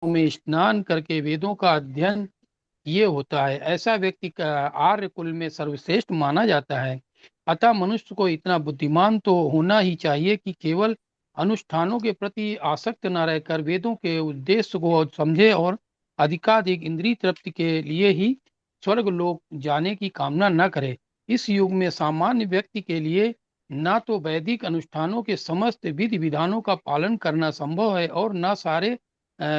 में स्नान करके वेदों का अध्ययन ये होता है। ऐसा व्यक्ति का आर्य कुल में सर्वश्रेष्ठ माना जाता है। अतः मनुष्य को इतना बुद्धिमान तो होना ही चाहिए कि केवल अनुष्ठानों के प्रति आसक्त न रहकर वेदों के उद्देश्य को समझे और अधिकाधिक इंद्रिय तृप्ति के लिए ही स्वर्ग लोक जाने की कामना न करे। इस युग में सामान्य व्यक्ति के लिए न तो वैदिक अनुष्ठानों के समस्त विधि विधानों का पालन करना संभव है और न सारे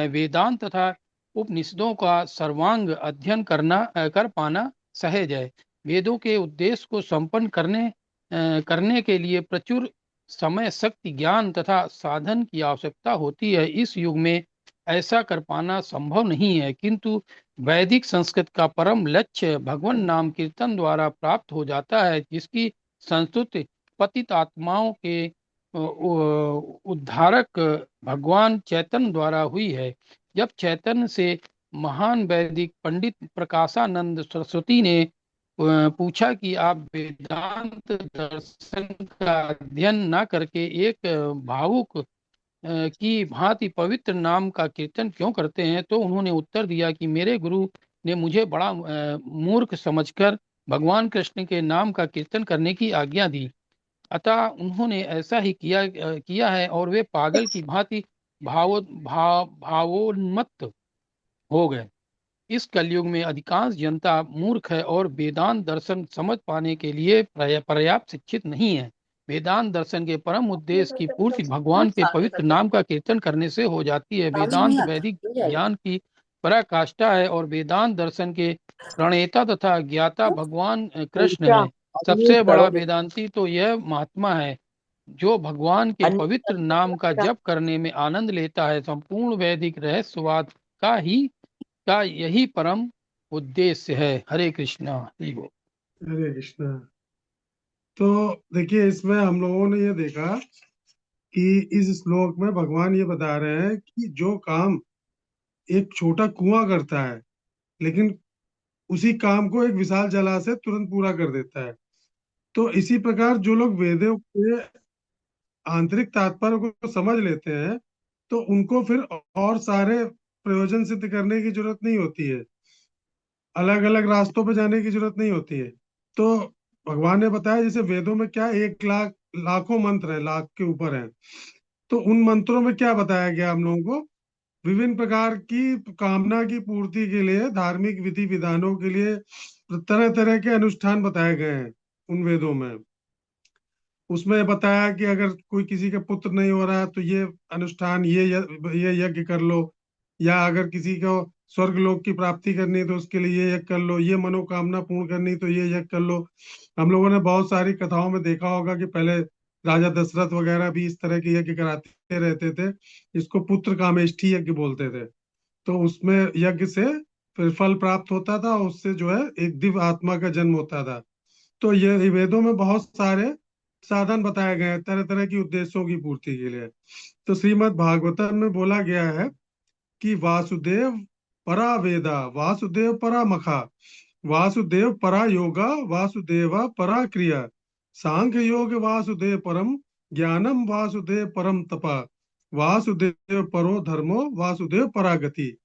वेदांत तथा उपनिषदों का सर्वांग अध्ययन कर पाना सहज है। वेदों के उद्देश्य को संपन्न करने के लिए प्रचुर समय, शक्ति, ज्ञान तथा साधन की आवश्यकता होती है। इस युग में ऐसा कर पाना संभव नहीं है, किंतु वैदिक संस्कृत का परम लक्ष्य भगवान नाम कीर्तन द्वारा प्राप्त हो जाता है, जिसकी संस्तुति पतित आत्माओं के उद्धारक भगवान चैतन्य द्वारा हुई है। जब चैतन्य से महान वैदिक पंडित प्रकाशानंद सरस्वती ने पूछा कि आप वेदांत दर्शन का अध्ययन न करके एक भावुक की भांति पवित्र नाम का कीर्तन क्यों करते हैं, तो उन्होंने उत्तर दिया कि मेरे गुरु ने मुझे बड़ा मूर्ख समझकर भगवान कृष्ण के नाम का कीर्तन करने की आज्ञा दी। अतः उन्होंने ऐसा ही किया है और वे पागल की भांति भावोन्मत्त हो गए। इस कलयुग में अधिकांश जनता मूर्ख है और वेदांत दर्शन समझ पाने के लिए पर्याप्त शिक्षित नहीं है। वेदांत दर्शन के परम उद्देश्य की पूर्ति भगवान के पवित्र नाम का कीर्तन करने से हो जाती है। वेदांत वैदिक ज्ञान की पराकाष्ठा है और वेदांत दर्शन के प्रणेता तथा ज्ञाता भगवान कृष्ण ऊंचा है। सबसे अनम्यूट बड़ा करोगे। वेदांती तो यह महात्मा है जो भगवान के अनम्यूट पवित्र नाम का जप करने में आनंद लेता है। संपूर्ण वैदिक रहस्यवाद का यही परम उद्देश्य है। हरे कृष्णा। हरि बोल। हरे कृष्णा। तो देखिए, इसमें हम लोगों ने ये देखा कि इस श्लोक में भगवान ये बता रहे हैं कि जो काम एक छोटा कुआं करता है, लेकिन उसी काम को एक विशाल जलाशय से तुरंत पूरा कर देता है। तो इसी प्रकार जो लोग वेदों के आंतरिक तात्पर्य को समझ लेते हैं, तो उनको फिर और सारे प्रयोजन सिद्ध करने की जरूरत नहीं होती है, अलग अलग रास्तों पे जाने की जरूरत नहीं होती है। तो भगवान ने बताया, जैसे वेदों में क्या 1 लाख लाखों मंत्र है, लाख के ऊपर है। तो उन मंत्रों में क्या बताया गया हम लोगों को? विभिन्न प्रकार की कामना की पूर्ति के लिए धार्मिक विधि विधानों के लिए तरह तरह के अनुष्ठान बताए गए हैं उन वेदों में। उसमें बताया कि अगर कोई किसी का पुत्र नहीं हो रहा है तो ये अनुष्ठान, ये यज्ञ कर लो, या अगर किसी को स्वर्ग लोक की प्राप्ति करनी है तो उसके लिए ये यज्ञ कर लो, ये मनोकामना पूर्ण करनी तो ये यज्ञ कर लो। हम लोगों ने बहुत सारी कथाओं में देखा होगा कि पहले राजा दशरथ वगैरह भी इस तरह के यज्ञ कराते रहते थे। इसको पुत्र कामेष्ठी यज्ञ बोलते थे। तो उसमें यज्ञ से फिर फल प्राप्त होता था, उससे जो है एक दिव्य आत्मा का जन्म होता था। तो ये वेदों में बहुत सारे साधन बताए गए हैं तरह तरह की उद्देश्यों की पूर्ति के लिए। तो श्रीमद् भागवतम में बोला गया है कि वासुदेव परा वेदा, वासुदेव परा मखा, वासुदेव परा योगा, वासुदेव परा क्रिया, सांख्य योग वासुदेव परम, ज्ञानम वासुदेव परम तपा, वासुदेव परो धर्मो, वासुदेव परागति।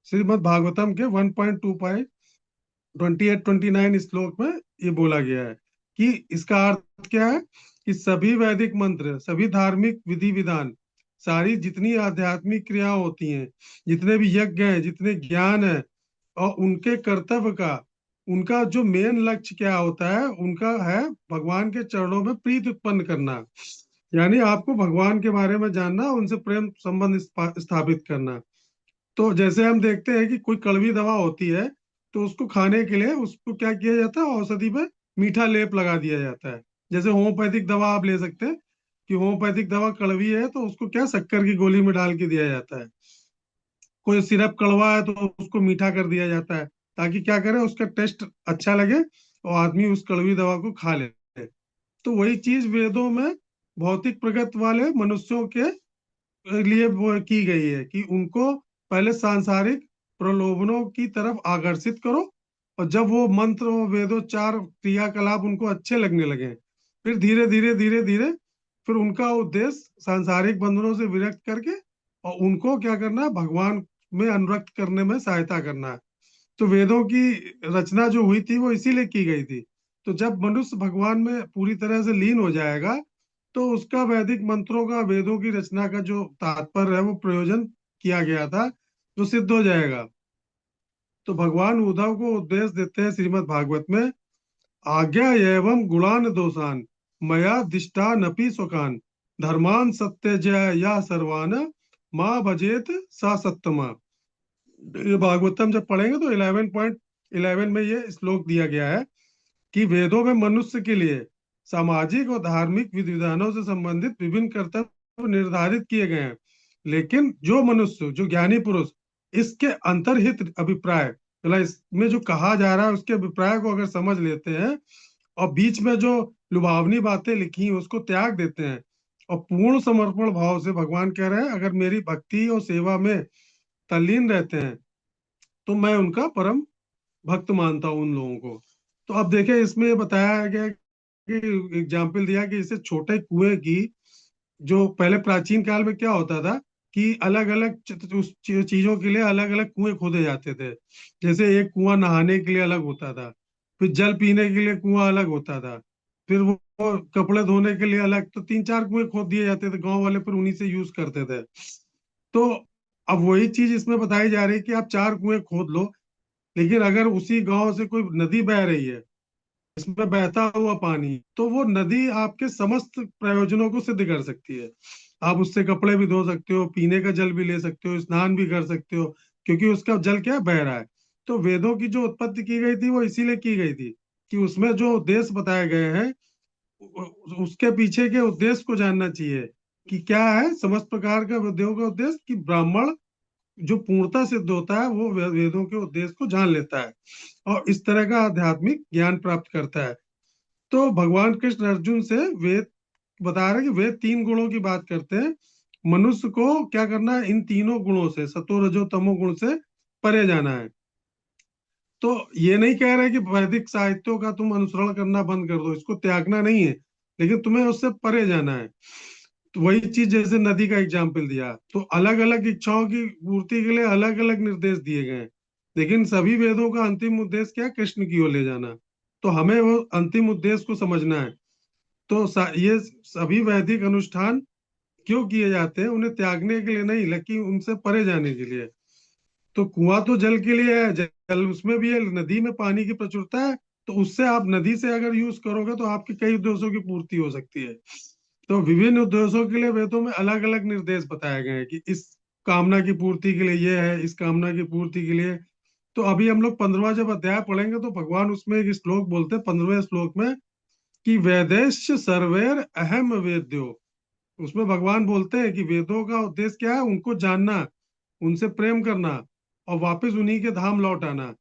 श्रीमद् भागवतम के 1.28-29 श्लोक में ये बोला गया है कि इसका अर्थ क्या है कि सभी वैदिक मंत्र, सभी धार्मिक विधि विधान, सारी जितनी आध्यात्मिक क्रिया होती हैं, जितने भी यज्ञ हैं, जितने ज्ञान है, और उनके कर्तव्य का, उनका जो मेन लक्ष्य क्या होता है, उनका है भगवान के चरणों में प्रीति उत्पन्न करना। यानी आपको भगवान के बारे में जानना, उनसे प्रेम संबंध स्थापित करना। तो जैसे हम देखते हैं कि कोई कड़वी दवा होती है, तो उसको खाने के लिए उसको क्या किया जाता है, औषधि पे मीठा लेप लगा दिया जाता है। जैसे होम्योपैथिक दवा आप ले सकते हैं कि होम्योपैथिक दवा कड़वी है तो उसको क्या शक्कर की गोली में डाल के दिया जाता है। कोई सिरप कड़वा है तो उसको मीठा कर दिया जाता है, ताकि क्या करे, उसका टेस्ट अच्छा लगे और आदमी उस कड़वी दवा को खा ले। तो वही चीज वेदों में भौतिक प्रगति वाले मनुष्यों के लिए वो की गई है कि उनको पहले सांसारिक प्रलोभनों की तरफ आकर्षित करो, और जब वो मंत्र और वेदोच्चार क्रियाकलाप उनको अच्छे लगने लगे, फिर धीरे धीरे धीरे धीरे फिर उनका उद्देश्य सांसारिक बंधनों से विरक्त करके और उनको क्या करना है, भगवान में अनुरक्त करने में सहायता करना है। तो वेदों की रचना जो हुई थी वो इसीलिए की गई थी। तो जब मनुष्य भगवान में पूरी तरह से लीन हो जाएगा तो उसका वैदिक मंत्रों का, वेदों की रचना का जो तात्पर्य है, वो प्रयोजन किया गया था, वो सिद्ध हो जाएगा। तो भगवान उद्धव को उपदेश देते हैं श्रीमद् भागवत में, आज्ञा एवं गुणान दोषान मया दिष्टा नपि स्वकान धर्मान सत्य जय या सर्वान माँ भजेत सा सत्तमा। ये भागवतम जब पढ़ेंगे तो 11.11 में ये श्लोक दिया गया है कि वेदों में मनुष्य के लिए सामाजिक और धार्मिक विधि विधानों से संबंधित विभिन्न कर्तव्य निर्धारित किए गए हैं, लेकिन जो मनुष्य, जो ज्ञानी पुरुष इसके अंतर्हित अभिप्राय, मतलब इसमें जो कहा जा रहा है उसके अभिप्राय को अगर समझ लेते हैं और बीच में जो लुभावनी बातें लिखी हैं उसको त्याग देते हैं और पूर्ण समर्पण भाव से, भगवान कह रहे हैं अगर मेरी भक्ति और सेवा में तल्लीन रहते हैं तो मैं उनका परम भक्त मानता हूं उन लोगों को। तो अब देखें, इसमें ये बताया गया कि एग्जाम्पल दिया कि इसे छोटे कुएं की, जो पहले प्राचीन काल में क्या होता था कि अलग अलग उस चीजों के लिए अलग अलग कुएं खोदे जाते थे। जैसे एक कुआं नहाने के लिए अलग होता था, फिर जल पीने के लिए कुआं अलग होता था, फिर वो कपड़े धोने के लिए अलग, तो तीन चार कुएं खोद दिए जाते थे गांव वाले, फिर उन्हीं से यूज करते थे। तो अब वही चीज इसमें बताई जा रही है कि आप चार कुएं खोद लो, लेकिन अगर उसी गांव से कोई नदी बह रही है, इसमें बहता हुआ पानी, तो वो नदी आपके समस्त प्रयोजनों को सिद्ध कर सकती है। आप उससे कपड़े भी धो सकते हो, पीने का जल भी ले सकते हो, स्नान भी कर सकते हो, क्योंकि उसका जल क्या है, बह रहा है। तो वेदों की जो उत्पत्ति की गई थी वो इसीलिए की गई थी कि उसमें जो उद्देश्य बताए गए हैं उसके पीछे के उद्देश्य को जानना चाहिए कि क्या है समस्त प्रकार का वेदों का उद्देश्य, कि ब्राह्मण जो पूर्णता सिद्ध होता है वो वेदों के उद्देश्य को जान लेता है और इस तरह का आध्यात्मिक ज्ञान प्राप्त करता है। तो भगवान कृष्ण अर्जुन से वेद बता रहे हैं कि वेद तीन गुणों की बात करते हैं। मनुष्य को क्या करना है, इन तीनों गुणों से, सतो रजो तमो गुण से परे जाना है। तो ये नहीं कह रहे कि वैदिक साहित्यों का तुम अनुसरण करना बंद कर दो, इसको त्यागना नहीं है, लेकिन तुम्हें उससे परे जाना है। तो वही चीज जैसे नदी का एग्जाम्पल दिया, तो अलग अलग इच्छाओं की पूर्ति के लिए अलग अलग निर्देश दिए गए हैं, लेकिन सभी वेदों का अंतिम उद्देश्य क्या है, कृष्ण की ओर ले जाना। तो हमें वो अंतिम उद्देश्य को समझना है। तो ये सभी वैदिक अनुष्ठान क्यों किए जाते हैं, उन्हें त्यागने के लिए नहीं, लेकिन उनसे परे जाने के लिए। तो कुआं तो जल के लिए है, जल उसमें भी है, नदी में पानी की प्रचुरता है, तो उससे आप नदी से अगर यूज करोगे तो आपके कई उद्देश्यों की पूर्ति हो सकती है। तो विभिन्न उद्देश्यों के लिए वेदों में अलग अलग निर्देश बताए गए हैं कि इस कामना की पूर्ति के लिए ये है, इस कामना की पूर्ति के लिए। तो अभी हम लोग 15वां जब अध्याय पढ़ेंगे तो भगवान उसमें एक श्लोक बोलते हैं 15वें श्लोक में कि वेदैश्च सर्वैर अहम वेद्यो। उसमें भगवान बोलते हैं कि वेदों का उद्देश्य क्या है, उनको जानना, उनसे प्रेम करना और वापस उन्हीं के धाम लौट आना।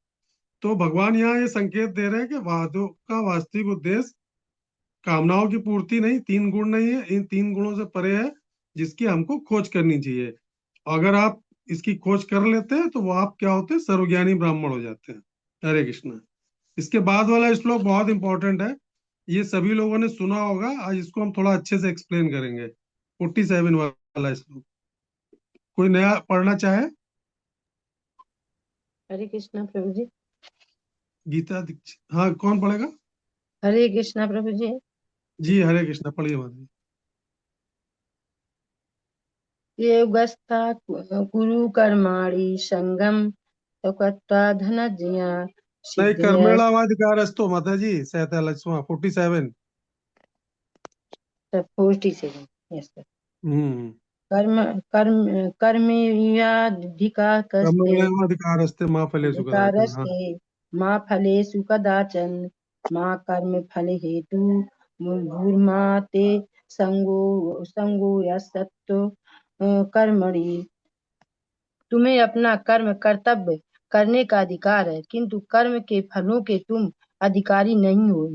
तो भगवान यहाँ ये संकेत दे रहे हैं कि वेदों का वास्तविक उद्देश्य कामनाओं की पूर्ति नहीं, तीन गुण नहीं है, इन तीन गुणों से परे है, जिसकी हमको खोज करनी चाहिए। अगर आप इसकी खोज कर लेते हैं तो वो आप क्या होते हैं, सर्वज्ञानी ब्राह्मण हो जाते हैं। हरे कृष्ण। इसके बाद वाला श्लोक बहुत इंपॉर्टेंट है, ये सभी लोगों ने सुना होगा, आज इसको हम थोड़ा अच्छे से एक्सप्लेन करेंगे। 47 वाला श्लोक, कोई नया पढ़ना चाहे? हरे कृष्णा प्रभु जी। गीता दीक्षित, हाँ कौन पढ़ेगा? हरे कृष्णा प्रभु जी। जी हरे कृष्णा, पढ़िए माता जी। योगस्था कुरु कर्माणि संगम त्यक्त्वा धनंजय नहीं, सिद्धया कर्मेणावाधिकारस्तो माता जी, 47 47। Yes sir. हम्म। कर्म कर्म कर्मयाधिकारस्ते कर्मेणावाधिकारस्ते माँ फलेषु कदाचन, हाँ। अधिकारस्ते माँ फलेषु कदाचन माँ कर्म फल हेतु भूर्मा ते संगो यत्तो कर्मणि। तुम्हें अपना कर्म कर्तव्य करने का अधिकार है, किंतु कर्म के फलों के तुम अधिकारी नहीं हो।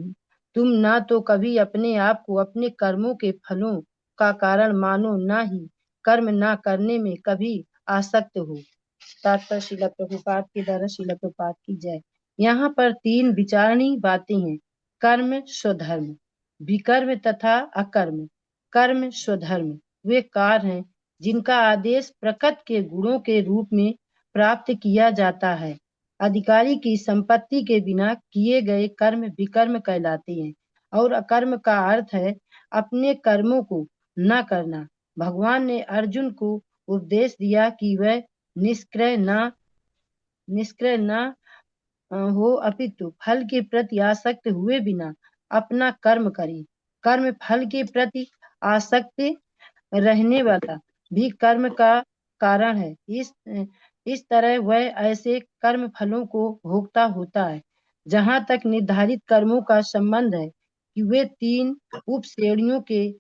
तुम ना तो कभी अपने आप को अपने कर्मों के फलों का कारण मानो, ना ही कर्म ना करने में कभी आसक्त हो। तात्पर्य श्रील प्रभुपाद के द्वारा श्रील प्रभुपाद की जय। यहाँ पर तीन विचारणीय बातें हैं। कर्म स्वधर्म, विकर्म तथा अकर्म। कर्म स्वधर्म वे कार्य हैं जिनका आदेश प्रकृति के गुणों के रूप में प्राप्त किया जाता है। अधिकारी की संपत्ति के बिना किए गए कर्म विकर्म कहलाते हैं और अकर्म का अर्थ है अपने कर्मों को न करना। भगवान ने अर्जुन को उपदेश दिया कि वह निष्क्रिय न हो अपितु फल के प्रति आसक्त हुए बिना अपना कर्म करे। कर्म फल के प्रति आसक्त रहने वाला भी कर्म का कारण है। इस तरह वह ऐसे कर्म फलों को भोगता होता है। जहाँ तक निर्धारित कर्मों का संबंध है कि वे 3 उप श्रेणियों के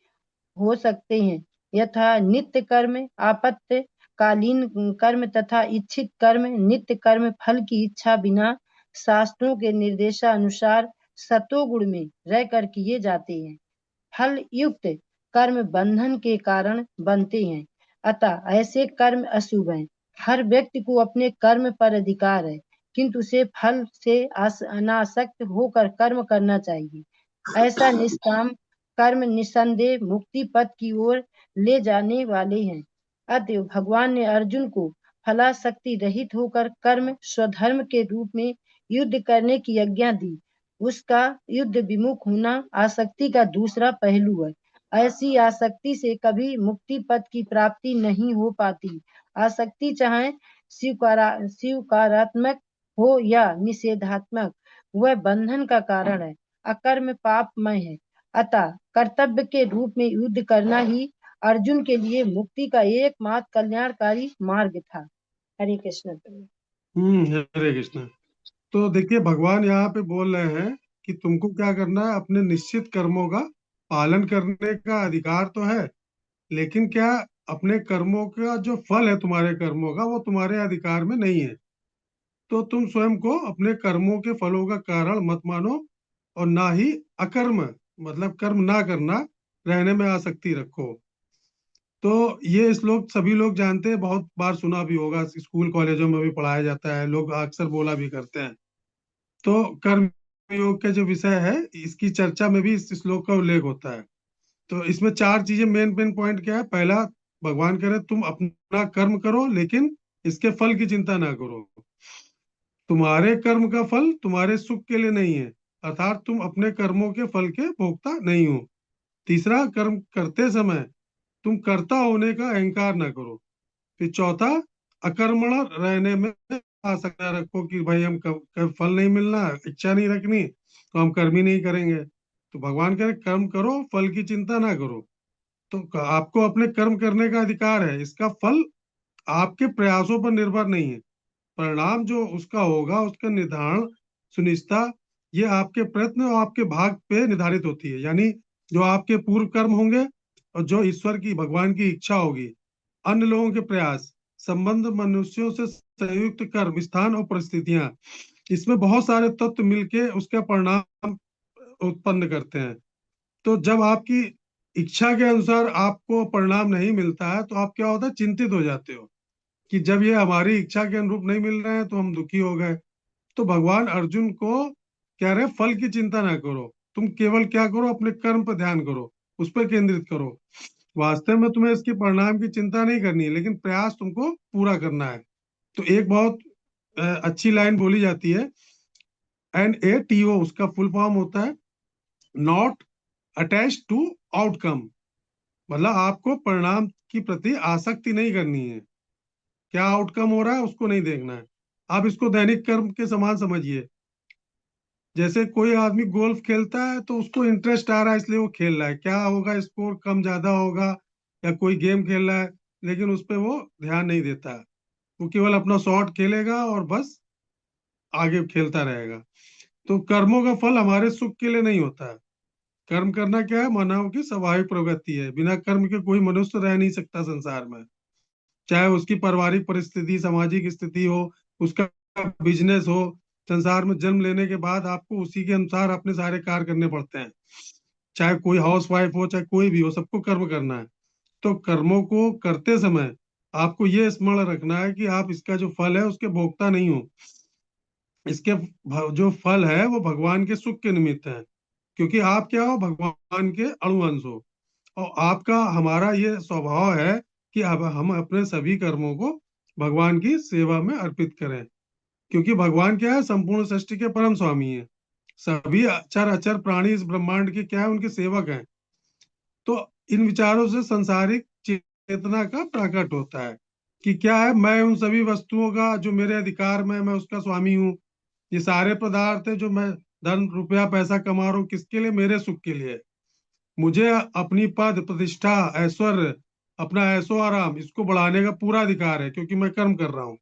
हो सकते हैं, यथा नित्य कर्म, आपातकालीन कर्म तथा इच्छित कर्म। नित्य कर्म फल की इच्छा बिना शास्त्रों के निर्देशानुसार सतोगुण में रहकर किए जाते हैं। फल युक्त कर्म बंधन के कारण बनते हैं, अतः ऐसे कर्म अशुभ हैं। हर व्यक्ति को अपने कर्म पर अधिकार है, किंतु उसे फल से अनासक्त होकर कर्म करना चाहिए। ऐसा निष्काम कर्म निस्संदेह मुक्ति पथ की ओर ले जाने वाले हैं। अतएव भगवान ने अर्जुन को फलासक्ति रहित होकर कर्म स्वधर्म के रूप में युद्ध करने की आज्ञा दी। उसका युद्ध विमुख होना आसक्ति का दूसरा पहलू है। ऐसी आसक्ति से कभी मुक्ति पथ की प्राप्ति नहीं हो पाती। आसक्ति चाहे स्वीकारात्मक हो या निषेधात्मक, वह बंधन का कारण है। अकर्म पापमय है, अतः कर्तव्य के रूप में युद्ध करना ही अर्जुन के लिए मुक्ति का एकमात्र कल्याणकारी मार्ग था। हरे कृष्ण। हरे कृष्ण। तो देखिए भगवान यहाँ पे बोल रहे हैं कि तुमको क्या करना है, अपने निश्चित कर्मों का पालन करने का अधिकार तो है, लेकिन क्या अपने कर्मों का जो फल है तुम्हारे कर्मों का वो तुम्हारे अधिकार में नहीं है। तो तुम स्वयं को अपने कर्मों के फलों का कारण मत मानो और ना ही अकर्म मतलब कर्म ना करना रहने में आसक्ति रखो। तो ये श्लोक सभी लोग जानते हैं, बहुत बार सुना भी होगा, स्कूल कॉलेजों में भी पढ़ाया जाता है, लोग अक्सर बोला भी करते हैं। तो कर्म योग के जो विषय है इसकी चर्चा में भी इस श्लोक का उल्लेख होता है। तो इसमें 4 चीजें मेन मेन पॉइंट क्या है। पहला, भगवान कह रहे तुम अपना कर्म करो लेकिन इसके फल की चिंता ना करो। तुम्हारे कर्म का फल तुम्हारे सुख के लिए नहीं है, अर्थात तुम अपने कर्मों के फल के भोक्ता नहीं हो। तीसरा, कर्म करते समय तुम कर्ता होने का अहंकार ना करो। फिर चौथा, अकर्मण रहने में आसक्ति न रखो कि भाई हम कब फल नहीं मिलना, इच्छा नहीं रखनी तो हम कर्म ही नहीं करेंगे। तो भगवान कह रहे कर्म करो, फल की चिंता ना करो। तो आपको अपने कर्म करने का अधिकार है, इसका फल आपके प्रयासों पर निर्भर नहीं है। परिणाम जो उसका होगा उसका निर्धारण सुनिश्चितता ये आपके प्रयत्न और आपके भाग पे निर्धारित होती है। यानी जो आपके पूर्व कर्म होंगे और जो ईश्वर की भगवान की इच्छा होगी, अन्य लोगों के प्रयास, संबंध, मनुष्यों से संयुक्त कर्म, स्थान और परिस्थितियां, इसमें बहुत सारे तत्व मिलके उसका परिणाम उत्पन्न करते हैं। तो जब आपकी इच्छा के अनुसार आपको परिणाम नहीं मिलता है तो आप क्या होता है, चिंतित हो जाते हो कि जब ये हमारी इच्छा के अनुरूप नहीं मिल रहे हैं तो हम दुखी हो गए। तो भगवान अर्जुन को कह रहे फल की चिंता ना करो, तुम केवल क्या करो, अपने कर्म पर ध्यान करो, उस पर केंद्रित करो। वास्तव में तुम्हें इसके परिणाम की चिंता नहीं करनी है, लेकिन प्रयास तुमको पूरा करना है। तो एक बहुत अच्छी लाइन बोली जाती है, NATO उसका फुल फॉर्म होता है नॉट अटैच टू आउटकम। मतलब आपको परिणाम की प्रति आसक्ति नहीं करनी है, क्या आउटकम हो रहा है उसको नहीं देखना है। आप इसको दैनिक कर्म के समान समझिए। जैसे कोई आदमी गोल्फ खेलता है तो उसको इंटरेस्ट आ रहा है इसलिए वो खेल रहा है, क्या होगा, स्कोर कम ज्यादा होगा, या कोई गेम खेल रहा है लेकिन उस पर वो ध्यान नहीं देता है, वो केवल अपना शॉट खेलेगा और बस आगे खेलता रहेगा। तो कर्मों का फल हमारे सुख के लिए नहीं होता है। कर्म करना क्या है, मानव की स्वाभाविक प्रवृत्ति है। बिना कर्म के कोई मनुष्य रह नहीं सकता संसार में, चाहे उसकी पारिवारिक परिस्थिति, सामाजिक स्थिति हो, उसका बिजनेस हो। संसार में जन्म लेने के बाद आपको उसी के अनुसार अपने सारे कार्य करने पड़ते हैं, चाहे कोई हाउस वाइफ हो चाहे कोई भी हो, सबको कर्म करना है। तो कर्मों को करते समय आपको ये स्मरण रखना है कि आप इसका जो फल है उसके भोक्ता नहीं हो। इसके जो फल है वो भगवान के सुख के निमित्त है, क्योंकि आप क्या हो, भगवान के अणुअंश हो। और आपका हमारा ये स्वभाव है कि अब हम अपने सभी कर्मों को भगवान की सेवा में अर्पित करें, क्योंकि भगवान क्या है, संपूर्ण सृष्टि के परम स्वामी है। सभी अचर अचर प्राणी इस ब्रह्मांड के क्या है, उनके सेवक हैं। तो इन विचारों से संसारिक चेतना का प्रकट होता है कि क्या है, मैं उन सभी वस्तुओं का जो मेरे अधिकार में है, मैं उसका स्वामी हूँ। ये सारे पदार्थ है जो मैं धन रुपया पैसा कमा रहा हूँ, किसके लिए? मेरे सुख के लिए। मुझे अपनी पद प्रतिष्ठा ऐश्वर्य, अपना ऐशो आराम, इसको बढ़ाने का पूरा अधिकार है, क्योंकि मैं कर्म कर रहा हूँ।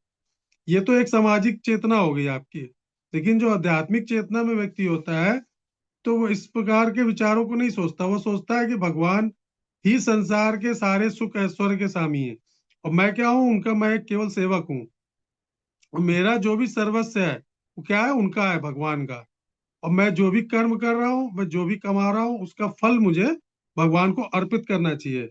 ये तो एक सामाजिक चेतना हो गई आपकी। लेकिन जो आध्यात्मिक चेतना में व्यक्ति होता है, तो वो इस प्रकार के विचारों को नहीं सोचता। वो सोचता है कि भगवान ही संसार के सारे सुख ऐश्वर्य के स्वामी है, और मैं क्या हूँ? उनका मैं केवल सेवक हूँ। और मेरा जो भी सर्वस्व है वो क्या है? उनका है, भगवान का। और मैं जो भी कर्म कर रहा हूँ, मैं जो भी कमा रहा हूँ, उसका फल मुझे भगवान को अर्पित करना चाहिए।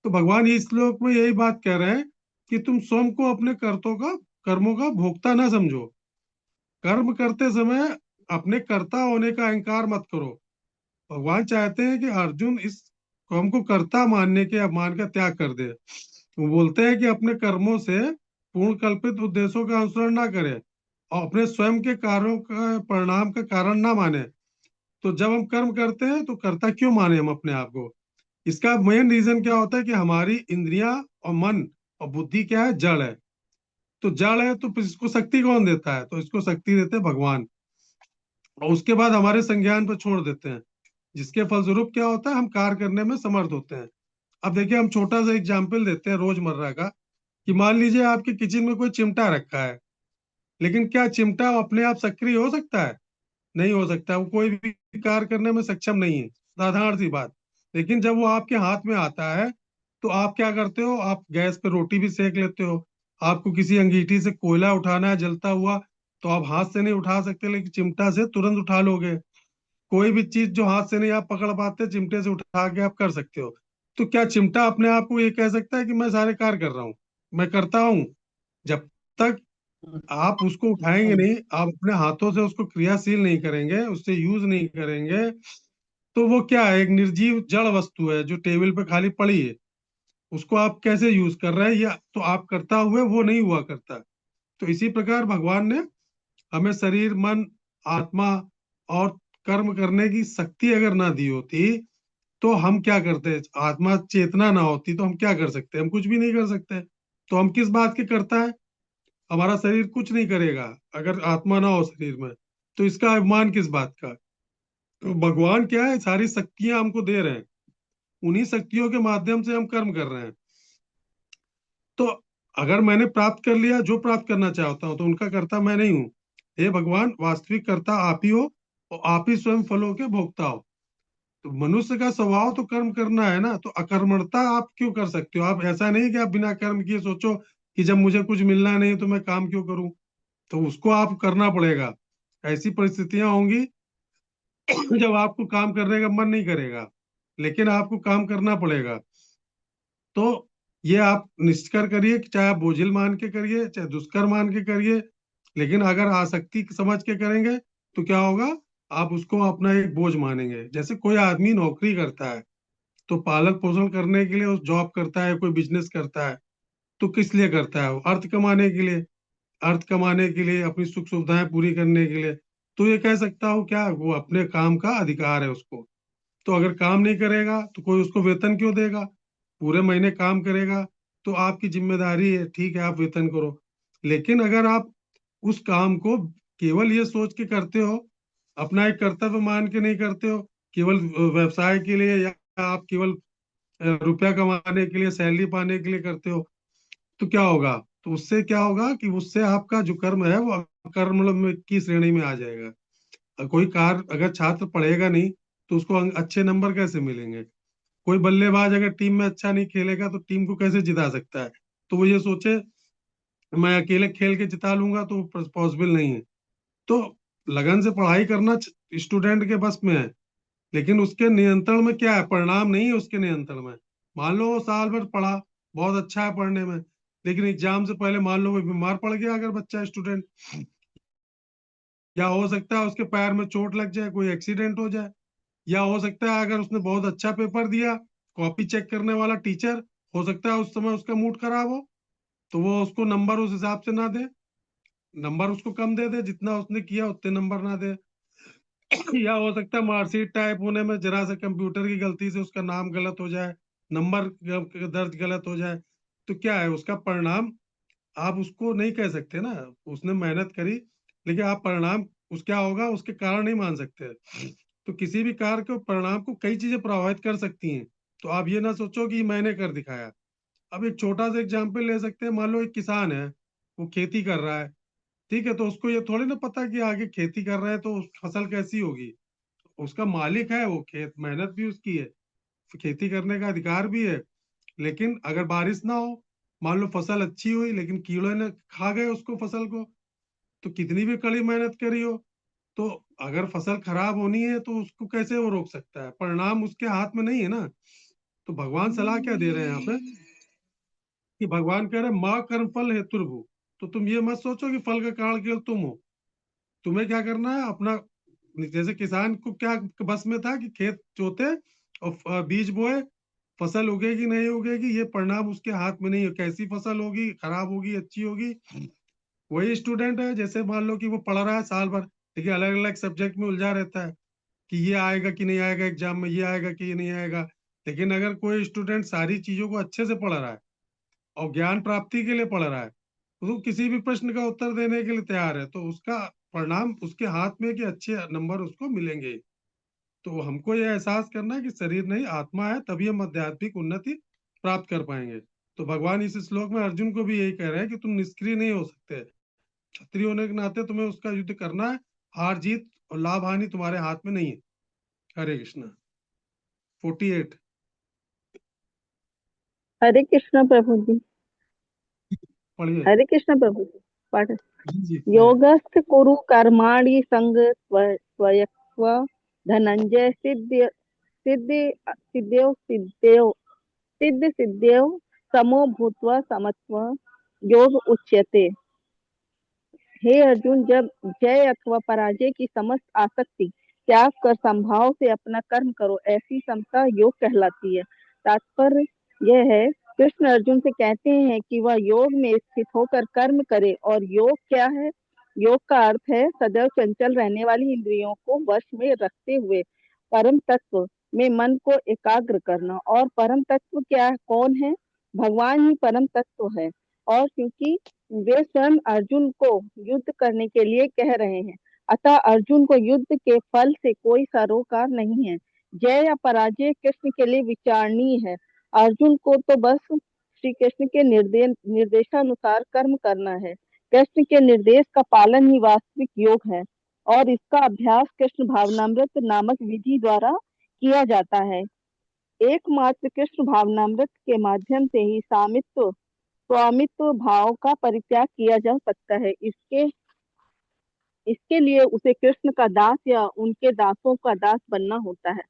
तो भगवान इस श्लोक में यही बात कह रहे हैं कि तुम स्वयं को अपने कर्मों का भोक्ता ना समझो। कर्म करते समय अपने कर्ता होने का अहंकार मत करो। भगवान चाहते हैं कि अर्जुन इस कर्म को कर्ता मानने के अभिमान का त्याग कर दे। वो बोलते हैं कि अपने कर्मों से पूर्ण कल्पित उद्देश्यों का अनुसरण ना करे, और अपने स्वयं के कार्यों का परिणाम का कारण ना माने। तो जब हम कर्म करते हैं तो कर्ता क्यों माने हम अपने आप को? इसका मेन रीजन क्या होता है कि हमारी इंद्रियां और मन और बुद्धि क्या है? जड़ है। तो जड़ है तो फिर इसको शक्ति कौन देता है? तो इसको शक्ति देते हैं भगवान। और उसके बाद हमारे संज्ञान पर छोड़ देते हैं, जिसके फलस्वरूप क्या होता है? हम कार्य करने में समर्थ होते हैं। अब देखिए, हम छोटा सा एग्जाम्पल देते हैं रोजमर्रा का, कि मान लीजिए आपके किचन में कोई चिमटा रखा है, लेकिन क्या चिमटा अपने आप सक्रिय हो सकता है? नहीं हो सकता। वो कोई भी कार्य करने में सक्षम नहीं है, साधारण सी बात। लेकिन जब वो आपके हाथ में आता है, तो आप क्या करते हो? आप गैस पे रोटी भी सेक लेते हो। आपको किसी अंगीठी से कोयला उठाना है जलता हुआ, तो आप हाथ से नहीं उठा सकते, लेकिन चिमटा से तुरंत उठा लोगे। कोई भी चीज जो हाथ से नहीं आप पकड़ पाते, चिमटे से उठा के आप कर सकते हो। तो क्या चिमटा अपने आप को ये कह सकता है कि मैं सारे कार्य कर रहा हूँ, मैं करता हूँ? जब तक आप उसको उठाएंगे नहीं, आप अपने हाथों से उसको क्रियाशील नहीं करेंगे, उससे यूज नहीं करेंगे, तो वो क्या है? एक निर्जीव जड़ वस्तु है जो टेबल पे खाली पड़ी है। उसको आप कैसे यूज कर रहे हैं, या तो आप करता हुए वो नहीं हुआ करता। तो इसी प्रकार भगवान ने हमें शरीर मन आत्मा और कर्म करने की शक्ति अगर ना दी होती, तो हम क्या करते? आत्मा चेतना ना होती तो हम क्या कर सकते? हम कुछ भी नहीं कर सकते। तो हम किस बात के करता है? हमारा शरीर कुछ नहीं करेगा अगर आत्मा ना हो शरीर में। तो इसका अभिमान किस बात का? तो भगवान क्या है, सारी शक्तियां हमको दे रहे हैं, उन्हीं शक्तियों के माध्यम से हम कर्म कर रहे हैं। तो अगर मैंने प्राप्त कर लिया जो प्राप्त करना चाहता हूं, तो उनका कर्ता मैं नहीं हूँ। हे भगवान, वास्तविक कर्ता आप ही हो, और आप ही स्वयं फलों के भोक्ता हो। तो मनुष्य का स्वभाव तो कर्म करना है ना, तो अकर्मणता आप क्यों कर सकते हो? आप ऐसा नहीं कि आप बिना कर्म किए सोचो कि जब मुझे कुछ मिलना नहीं तो मैं काम क्यों करूं। तो उसको आप करना पड़ेगा। ऐसी परिस्थितियां होंगी जब आपको काम करने का मन नहीं करेगा, लेकिन आपको काम करना पड़ेगा। तो ये आप निश्चय करिए कि चाहे आप बोझिल मान के करिए, चाहे दुष्कर मान के करिए, लेकिन अगर आसक्ति समझ के करेंगे तो क्या होगा? आप उसको अपना एक बोझ मानेंगे। जैसे कोई आदमी नौकरी करता है, तो पालन पोषण करने के लिए उस जॉब करता है, कोई बिजनेस करता है, तो किस लिए करता है? वो अर्थ कमाने के लिए। अर्थ कमाने के लिए, अपनी सुख सुविधाएं पूरी करने के लिए। तो ये कह सकता हूँ क्या, वो अपने काम का अधिकार है उसको। तो अगर काम नहीं करेगा तो कोई उसको वेतन क्यों देगा? पूरे महीने काम करेगा तो आपकी जिम्मेदारी है, ठीक है, आप वेतन करो। लेकिन अगर आप उस काम को केवल ये सोच के करते हो, अपना एक कर्तव्य मान के नहीं करते हो, केवल व्यवसाय के लिए, या आप केवल रुपया कमाने के लिए, सैलरी पाने के लिए करते हो, तो क्या होगा? तो उससे क्या होगा कि उससे आपका जो कर्म है वो कर्म में की श्रेणी में आ जाएगा। कोई कार अगर छात्र पढ़ेगा नहीं, तो उसको अच्छे नंबर कैसे मिलेंगे? कोई बल्लेबाज अगर टीम में अच्छा नहीं खेलेगा तो टीम को कैसे जिता सकता है? तो वो ये सोचे मैं अकेले खेल के जिता लूंगा, तो पॉसिबल नहीं है। तो लगन से पढ़ाई करना स्टूडेंट के बस में है, लेकिन उसके नियंत्रण में क्या है? परिणाम नहीं है उसके नियंत्रण में। मान लो वो साल भर पढ़ा, बहुत अच्छा है पढ़ने में, लेकिन एग्जाम से पहले मान लो वो बीमार पड़ गया, अगर बच्चा स्टूडेंट, या हो सकता है उसके पैर में चोट लग जाए, कोई एक्सीडेंट हो जाए। या हो सकता है अगर उसने बहुत अच्छा पेपर दिया, कॉपी चेक करने वाला टीचर, हो सकता है उस समय उसका मूड खराब हो, तो वो उसको नंबर उस हिसाब से ना दे, नंबर उसको कम दे दे, जितना उसने किया उतने नंबर ना दे। या हो सकता है मार्कशीट टाइप होने में जरा सा कंप्यूटर की गलती से उसका नाम गलत हो जाए, नंबर दर्ज गलत हो जाए, तो क्या है उसका परिणाम आप उसको नहीं कह सकते ना। उसने मेहनत करी, लेकिन आप परिणाम उस क्या होगा उसके कारण नहीं मान सकते। तो किसी भी कार्य के परिणाम को कई चीजें प्रभावित कर सकती हैं। तो आप ये ना सोचो कि मैंने कर दिखाया। अब एक छोटा सा एग्जाम्पल ले सकते हैं, मान लो एक किसान है, वो खेती कर रहा है, ठीक है, तो उसको ये थोड़ी ना पता कि आगे खेती कर रहा है तो फसल कैसी होगी। उसका मालिक है वो, खेत मेहनत भी उसकी है, खेती करने का अधिकार भी है। लेकिन अगर बारिश ना हो, मान लो फसल अच्छी हुई लेकिन कीड़े ने खा गए उसको फसल को, तो कितनी भी कड़ी मेहनत करी हो, तो अगर फसल खराब होनी है तो उसको कैसे वो रोक सकता है, परिणाम उसके हाथ में नहीं है ना। तो भगवान सलाह क्या दे रहे हैं यहाँ पे, कि भगवान कह रहे हैं माँ कर्म फल हेतुर्भु। तो तुम ये मत सोचो कि फल का कारण केवल तुम हो। तुम्हें क्या करना है अपना, जैसे किसान को क्या बस में था कि खेत जोते और बीज बोए, फसल उगेगी नहीं उगेगी ये परिणाम उसके हाथ में नहीं है, कैसी फसल होगी, खराब होगी अच्छी होगी। वही स्टूडेंट है, जैसे मान लो कि वो पढ़ रहा है साल भर, लेकिन अलग अलग सब्जेक्ट में उलझा रहता है कि ये आएगा कि नहीं आएगा एग्जाम में, ये आएगा कि नहीं आएगा। लेकिन अगर कोई स्टूडेंट सारी चीजों को अच्छे से पढ़ रहा है और ज्ञान प्राप्ति के लिए पढ़ रहा है, तो वो किसी भी प्रश्न का उत्तर देने के लिए तैयार है, तो उसका परिणाम उसके हाथ में कि अच्छे नंबर उसको मिलेंगे। तो हमको ये एहसास करना है कि शरीर नहीं आत्मा है, तभी हम आध्यात्मिक उन्नति प्राप्त कर पाएंगे। तो भगवान इस श्लोक में अर्जुन को भी यही कह रहे हैं कि तुम निष्क्रिय नहीं हो सकते, क्षत्रिय होने के नाते तुम्हें उसका युद्ध करना है। हार जीत और लाभ हानि तुम्हारे हाथ में नहीं है। हरे कृष्णा। 48। हरे कृष्ण प्रभु जी। पढ़िए। हरे कृष्ण प्रभु जी। पाठ। जी जी पढ़िए। योगस्थ कुरु कर्माणि संग स्वयक्व धनंजय सिद्ध सिद्धि सिद्ध्यौ सिद्ध्यौ सिद्ध सिद्ध्यौ समो भूत्वा समत्व योग उच्यते। हे अर्जुन, जब जय अथवा पराजय की समस्त आसक्ति त्याग कर संभाव से अपना कर्म करो, ऐसी समता योग कहलाती है। तात्पर्य यह है, कृष्ण अर्जुन से कहते हैं कि वह योग में स्थित होकर कर्म करे। और योग क्या है? योग का अर्थ है सदैव चंचल रहने वाली इंद्रियों को वश में रखते हुए परम तत्व में मन को एकाग्र करना। और परम तत्व क्या कौन है? भगवान ही परम तत्व है। और क्योंकि वे स्वयं अर्जुन को युद्ध करने के लिए कह रहे हैं, अतः अर्जुन को युद्ध के फल से कोई सरोकार नहीं है। जय या पराजय कृष्ण के लिए विचारणीय है। अर्जुन को तो बस श्री कृष्ण के निर्देशानुसार कर्म करना है। कृष्ण के निर्देश का पालन ही वास्तविक योग है, और इसका अभ्यास कृष्ण भावनामृत नामक विधि द्वारा किया जाता है। एकमात्र कृष्ण भावनामृत के माध्यम से ही स्वामित्व भाव का परित्याग किया जा सकता है। इसके इसके लिए उसे कृष्ण का दास या उनके दासों का दास बनना होता है।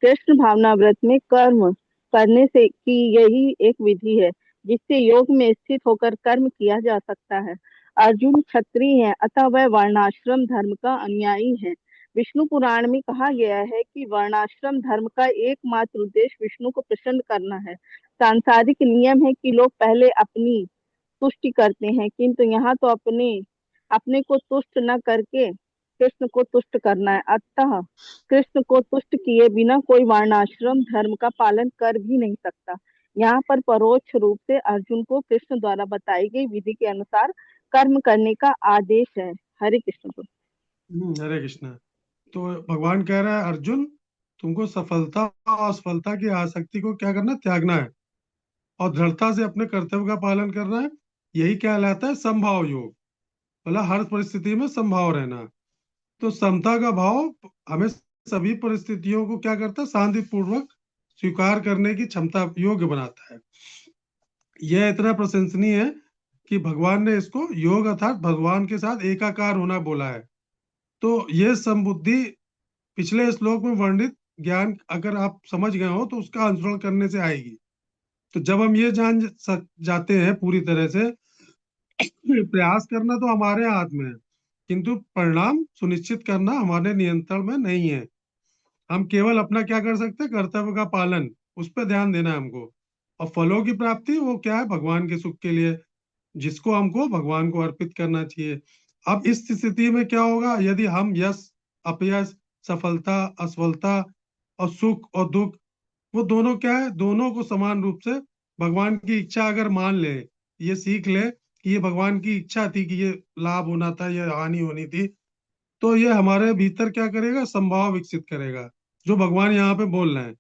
कृष्ण भावनाव्रत में कर्म करने से की यही एक विधि है जिससे योग में स्थित होकर कर्म किया जा सकता है। अर्जुन क्षत्रिय है, अतः वह वर्णाश्रम धर्म का अनुयायी है। विष्णु पुराण में कहा गया है कि वर्णाश्रम धर्म का एकमात्र उद्देश्य विष्णु को प्रसन्न करना है। सांसारिक नियम है कि लोग पहले अपनी तुष्टि करते हैं, किंतु यहाँ तो अपने अपने को तुष्ट न करके कृष्ण को तुष्ट करना है। अतः कृष्ण को तुष्ट किए बिना कोई वर्णाश्रम धर्म का पालन कर भी नहीं सकता। यहाँ पर परोक्ष रूप से अर्जुन को कृष्ण द्वारा बताई गई विधि के अनुसार कर्म करने का आदेश है। हरे कृष्ण को। हरे कृष्णा। तो भगवान कह रहा है अर्जुन, तुमको सफलता और असफलता की आसक्ति को क्या करना है? त्यागना है और दृढ़ता से अपने कर्तव्य का पालन करना है। यही कहलाता है समभाव योग, मतलब हर परिस्थिति में समभाव रहना। तो समता का भाव हमें सभी परिस्थितियों को क्या करता है? शांति पूर्वक स्वीकार करने की क्षमता योग्य बनाता है। यह इतना प्रशंसनीय है कि भगवान ने इसको योग अर्थात भगवान के साथ एकाकार होना बोला है। तो ये समबुद्धि पिछले श्लोक में वर्णित ज्ञान अगर आप समझ गए हो तो उसका अनुसरण करने से आएगी। तो जब हम ये जाते हैं पूरी तरह से, प्रयास करना तो हमारे हाथ में है, किंतु परिणाम सुनिश्चित करना हमारे नियंत्रण में नहीं है। हम केवल अपना क्या कर सकते हैं? कर्तव्य का पालन, उस पर ध्यान देना है हमको। और फलों की प्राप्ति वो क्या है? भगवान के सुख के लिए। जिसको हमको भगवान को अर्पित करना चाहिए। अब इस स्थिति में क्या होगा, यदि हम यश अपयश, सफलता असफलता और सुख और दुख, वो दोनों क्या है, दोनों को समान रूप से भगवान की इच्छा अगर मान ले, ये सीख ले कि ये भगवान की इच्छा थी कि ये लाभ होना था, ये हानि होनी थी, तो ये हमारे भीतर क्या करेगा, संभाव विकसित करेगा, जो भगवान यहाँ पे बोल रहे हैं।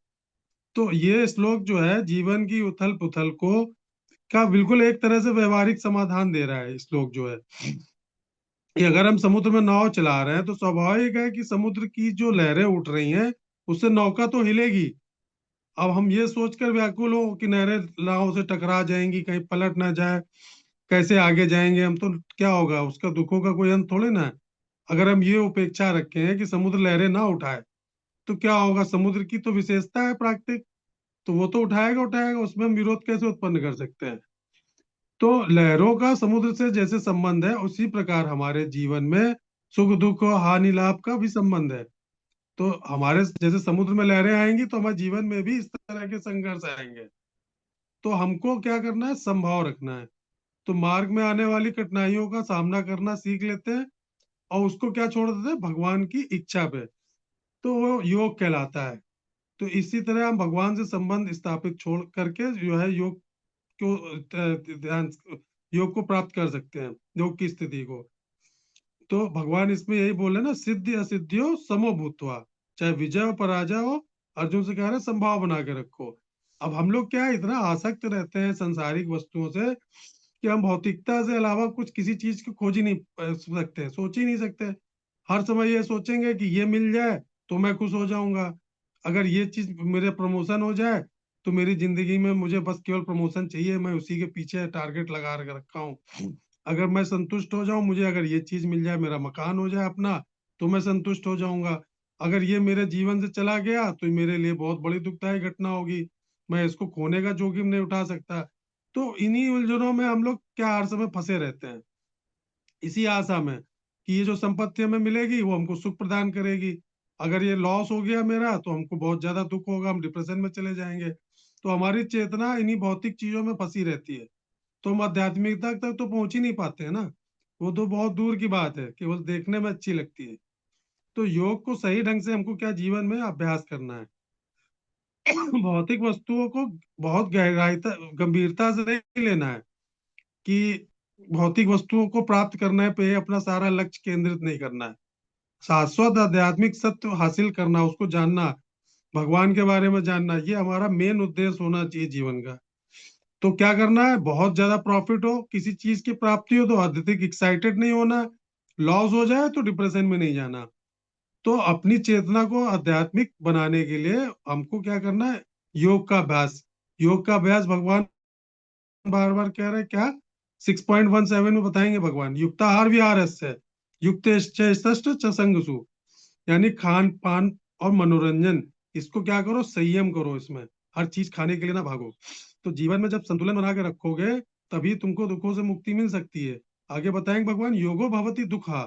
तो ये श्लोक जो है जीवन की उथल पुथल को का बिल्कुल एक तरह से व्यवहारिक समाधान दे रहा है श्लोक जो है, कि अगर हम समुद्र में नाव चला रहे हैं तो स्वाभाविक है कि समुद्र की जो लहरें उठ रही हैं उससे नौका तो हिलेगी। अब हम ये सोचकर व्याकुल हो कि नहरें नाव से टकरा जाएंगी, कहीं पलट ना जाए, कैसे आगे जाएंगे हम, तो क्या होगा, उसका दुखों का कोई अंत थोड़े ना है। अगर हम ये उपेक्षा रखें हैं कि समुद्र लहरें ना उठाए, तो क्या होगा, समुद्र की तो विशेषता है प्राकृतिक, तो वो तो उठाएगा उठाएगा, उसमें हम विरोध कैसे उत्पन्न कर सकते हैं। तो लहरों का समुद्र से जैसे संबंध है, उसी प्रकार हमारे जीवन में सुख दुख और हानि लाभ का भी संबंध है। तो हमारे जैसे समुद्र में लहरें आएंगी तो हमारे जीवन में भी इस तरह के संघर्ष आएंगे। तो हमको क्या करना है, संभाव रखना है। तो मार्ग में आने वाली कठिनाइयों का सामना करना सीख लेते हैं और उसको क्या छोड़ देते हैं, भगवान की इच्छा पे। तो वो योग कहलाता है। तो इसी तरह हम भगवान से संबंध स्थापित छोड़ करके जो है योग को ध्यान, योग को प्राप्त कर सकते हैं, योग की स्थिति को। तो भगवान इसमें यही बोले ना, सिद्धि असिद्धियो समो भूत्वा, चाहे विजय हो पराजय हो, अर्जुन से कह रहे हैं संभाव बना के रखो। अब हम लोग क्या है, इतना आसक्त रहते हैं संसारिक वस्तुओं से कि हम भौतिकता से अलावा कुछ किसी चीज की खोज ही नहीं सकते, सोच ही नहीं सकते। हर समय ये सोचेंगे कि ये मिल जाए तो मैं खुश हो जाऊंगा, अगर ये चीज मेरे प्रमोशन हो जाए तो मेरी जिंदगी में मुझे बस केवल प्रमोशन चाहिए, मैं उसी के पीछे टारगेट लगा के रखा हूँ। अगर मैं संतुष्ट हो जाऊं, मुझे अगर ये चीज मिल जाए, मेरा मकान हो जाए अपना, तो मैं संतुष्ट हो जाऊंगा। अगर ये मेरे जीवन से चला गया तो मेरे लिए बहुत बड़ी दुखदायी घटना होगी, मैं इसको खोने का जोखिम नहीं उठा सकता। तो इन्हीं उलझनों में हम लोग क्या हर समय फंसे रहते हैं, इसी आशा में कि ये जो संपत्ति हमें मिलेगी वो हमको सुख प्रदान करेगी, अगर ये लॉस हो गया मेरा तो हमको बहुत ज्यादा दुख होगा, हम डिप्रेशन में चले जाएंगे। तो हमारी चेतना इन्हीं भौतिक चीजों में फंसी रहती है, तो हम आध्यात्मिकता तक तो पहुंच ही नहीं पाते हैं ना। वो तो बहुत दूर की बात है, केवल देखने में अच्छी लगती है। तो योग को सही ढंग से हमको क्या जीवन में अभ्यास करना है। भौतिक वस्तुओं को बहुत गहराईता गंभीरता से नहीं लेना है, कि भौतिक वस्तुओं को प्राप्त करने पे अपना सारा लक्ष्य केंद्रित नहीं करना है। शाश्वत आध्यात्मिक सत्य हासिल करना, उसको जानना, भगवान के बारे में जानना, ये हमारा मेन उद्देश्य होना चाहिए जीवन का। तो क्या करना है, बहुत ज्यादा प्रॉफिट हो, किसी चीज की प्राप्ति हो तो अत्यधिक एक्साइटेड नहीं होना, लॉस हो जाए तो डिप्रेशन में नहीं जाना। तो अपनी चेतना को आध्यात्मिक बनाने के लिए हमको क्या करना है, योग का अभ्यास। योग का अभ्यास भगवान बार बार कह रहे हैं क्या, 6.17 में बताएंगे भगवान, युक्ताहार विहार युक्त संगसु, यानी खान पान और मनोरंजन, इसको क्या करो, संयम करो इसमें, हर चीज खाने के लिए ना भागो। तो जीवन में जब संतुलन बना के रखोगे तभी तुमको दुखों से मुक्ति मिल सकती है। आगे बताएंगे भगवान, योगो भवति दुखा।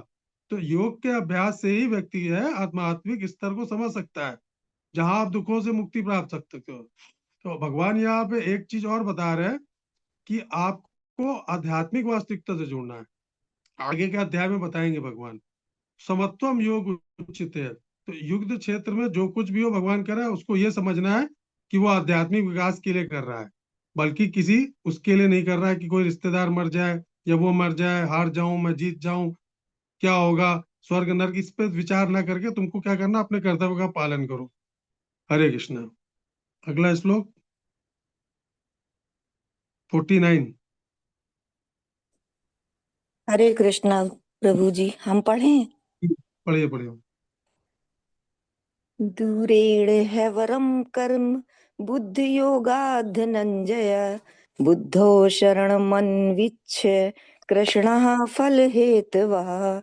तो योग के अभ्यास से ही व्यक्ति है आत्मात्मिक स्तर को समझ सकता है, जहां आप दुखों से मुक्ति प्राप्त कर सकते हो। तो भगवान यहाँ पे एक चीज और बता रहे हैं कि आपको आध्यात्मिक वास्तविकता से जुड़ना है। आगे के अध्याय में बताएंगे भगवान, समत्वम योग उचित है। तो युद्ध क्षेत्र में जो कुछ भी हो भगवान कर रहा है, उसको ये समझना है कि वो आध्यात्मिक विकास के लिए कर रहा है, बल्कि किसी उसके लिए नहीं कर रहा है कि कोई रिश्तेदार मर जाए या वो मर जाए, हार जाऊं मैं जीत जाऊं, क्या होगा, स्वर्ग नरक, इस पे विचार ना करके तुमको क्या करना, अपने कर्तव्य का पालन करो। हरे कृष्णा। अगला श्लोक 49। हरे कृष्णा प्रभु जी, हम पढ़ें। पढ़िए पढ़िए। दूरेण है वरम कर्म बुद्धि योगा धनंजय, बुद्धो शरणमन्विच्छ कृष्ण फल हेतवः।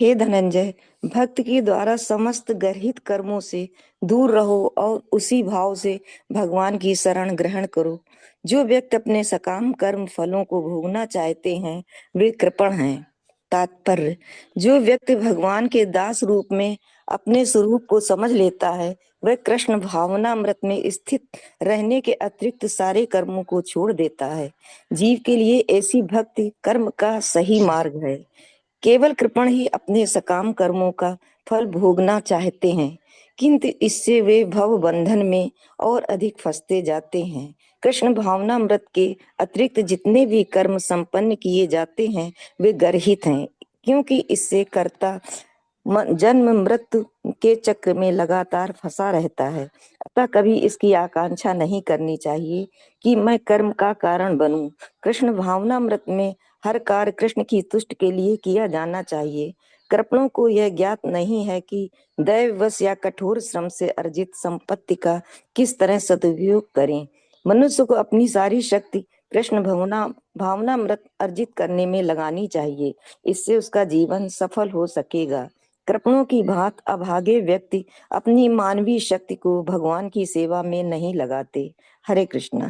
हे धनंजय, भक्त के द्वारा समस्त गर्हित कर्मों से दूर रहो और उसी भाव से भगवान की शरण ग्रहण करो। जो व्यक्ति अपने सकाम कर्म फलों को भोगना चाहते हैं वे कृपण हैं। तात्पर्य, जो व्यक्ति भगवान के दास रूप में अपने स्वरूप को समझ लेता है, वह कृष्ण भावनामृत में स्थित रहने के अतिरिक्त सारे कर्मों को छोड़ देता है। जीव के लिए ऐसी भक्ति कर्म का सही मार्ग है। केवल कृपण ही अपने सकाम कर्मों का फल भोगना चाहते हैं, किंतु इससे वे भव बंधन में और अधिक फंसते जाते हैं। कृष्ण भावनामृत के अतिरिक्त जितने भी कर्म संपन्न किए जाते हैं वे गर्हित हैं, क्योंकि इससे कर्ता जन्म मृत्यु के चक्र में लगातार फंसा रहता है। अतः कभी इसकी आकांक्षा नहीं करनी चाहिए कि मैं कर्म का कारण बनूं। कृष्ण भावनामृत में हर कार्य कृष्ण की तुष्ट के लिए किया जाना चाहिए। कृपणों को यह ज्ञात नहीं है कि दैववश या कठोर श्रम से अर्जित संपत्ति का किस तरह सदुपयोग करें। मनुष्य को अपनी सारी शक्ति कृष्ण भावनामृत अर्जित करने में लगानी चाहिए, इससे उसका जीवन सफल हो सकेगा। कृपणों की भांति अभागे व्यक्ति अपनी मानवीय शक्ति को भगवान की सेवा में नहीं लगाते। हरे कृष्णा।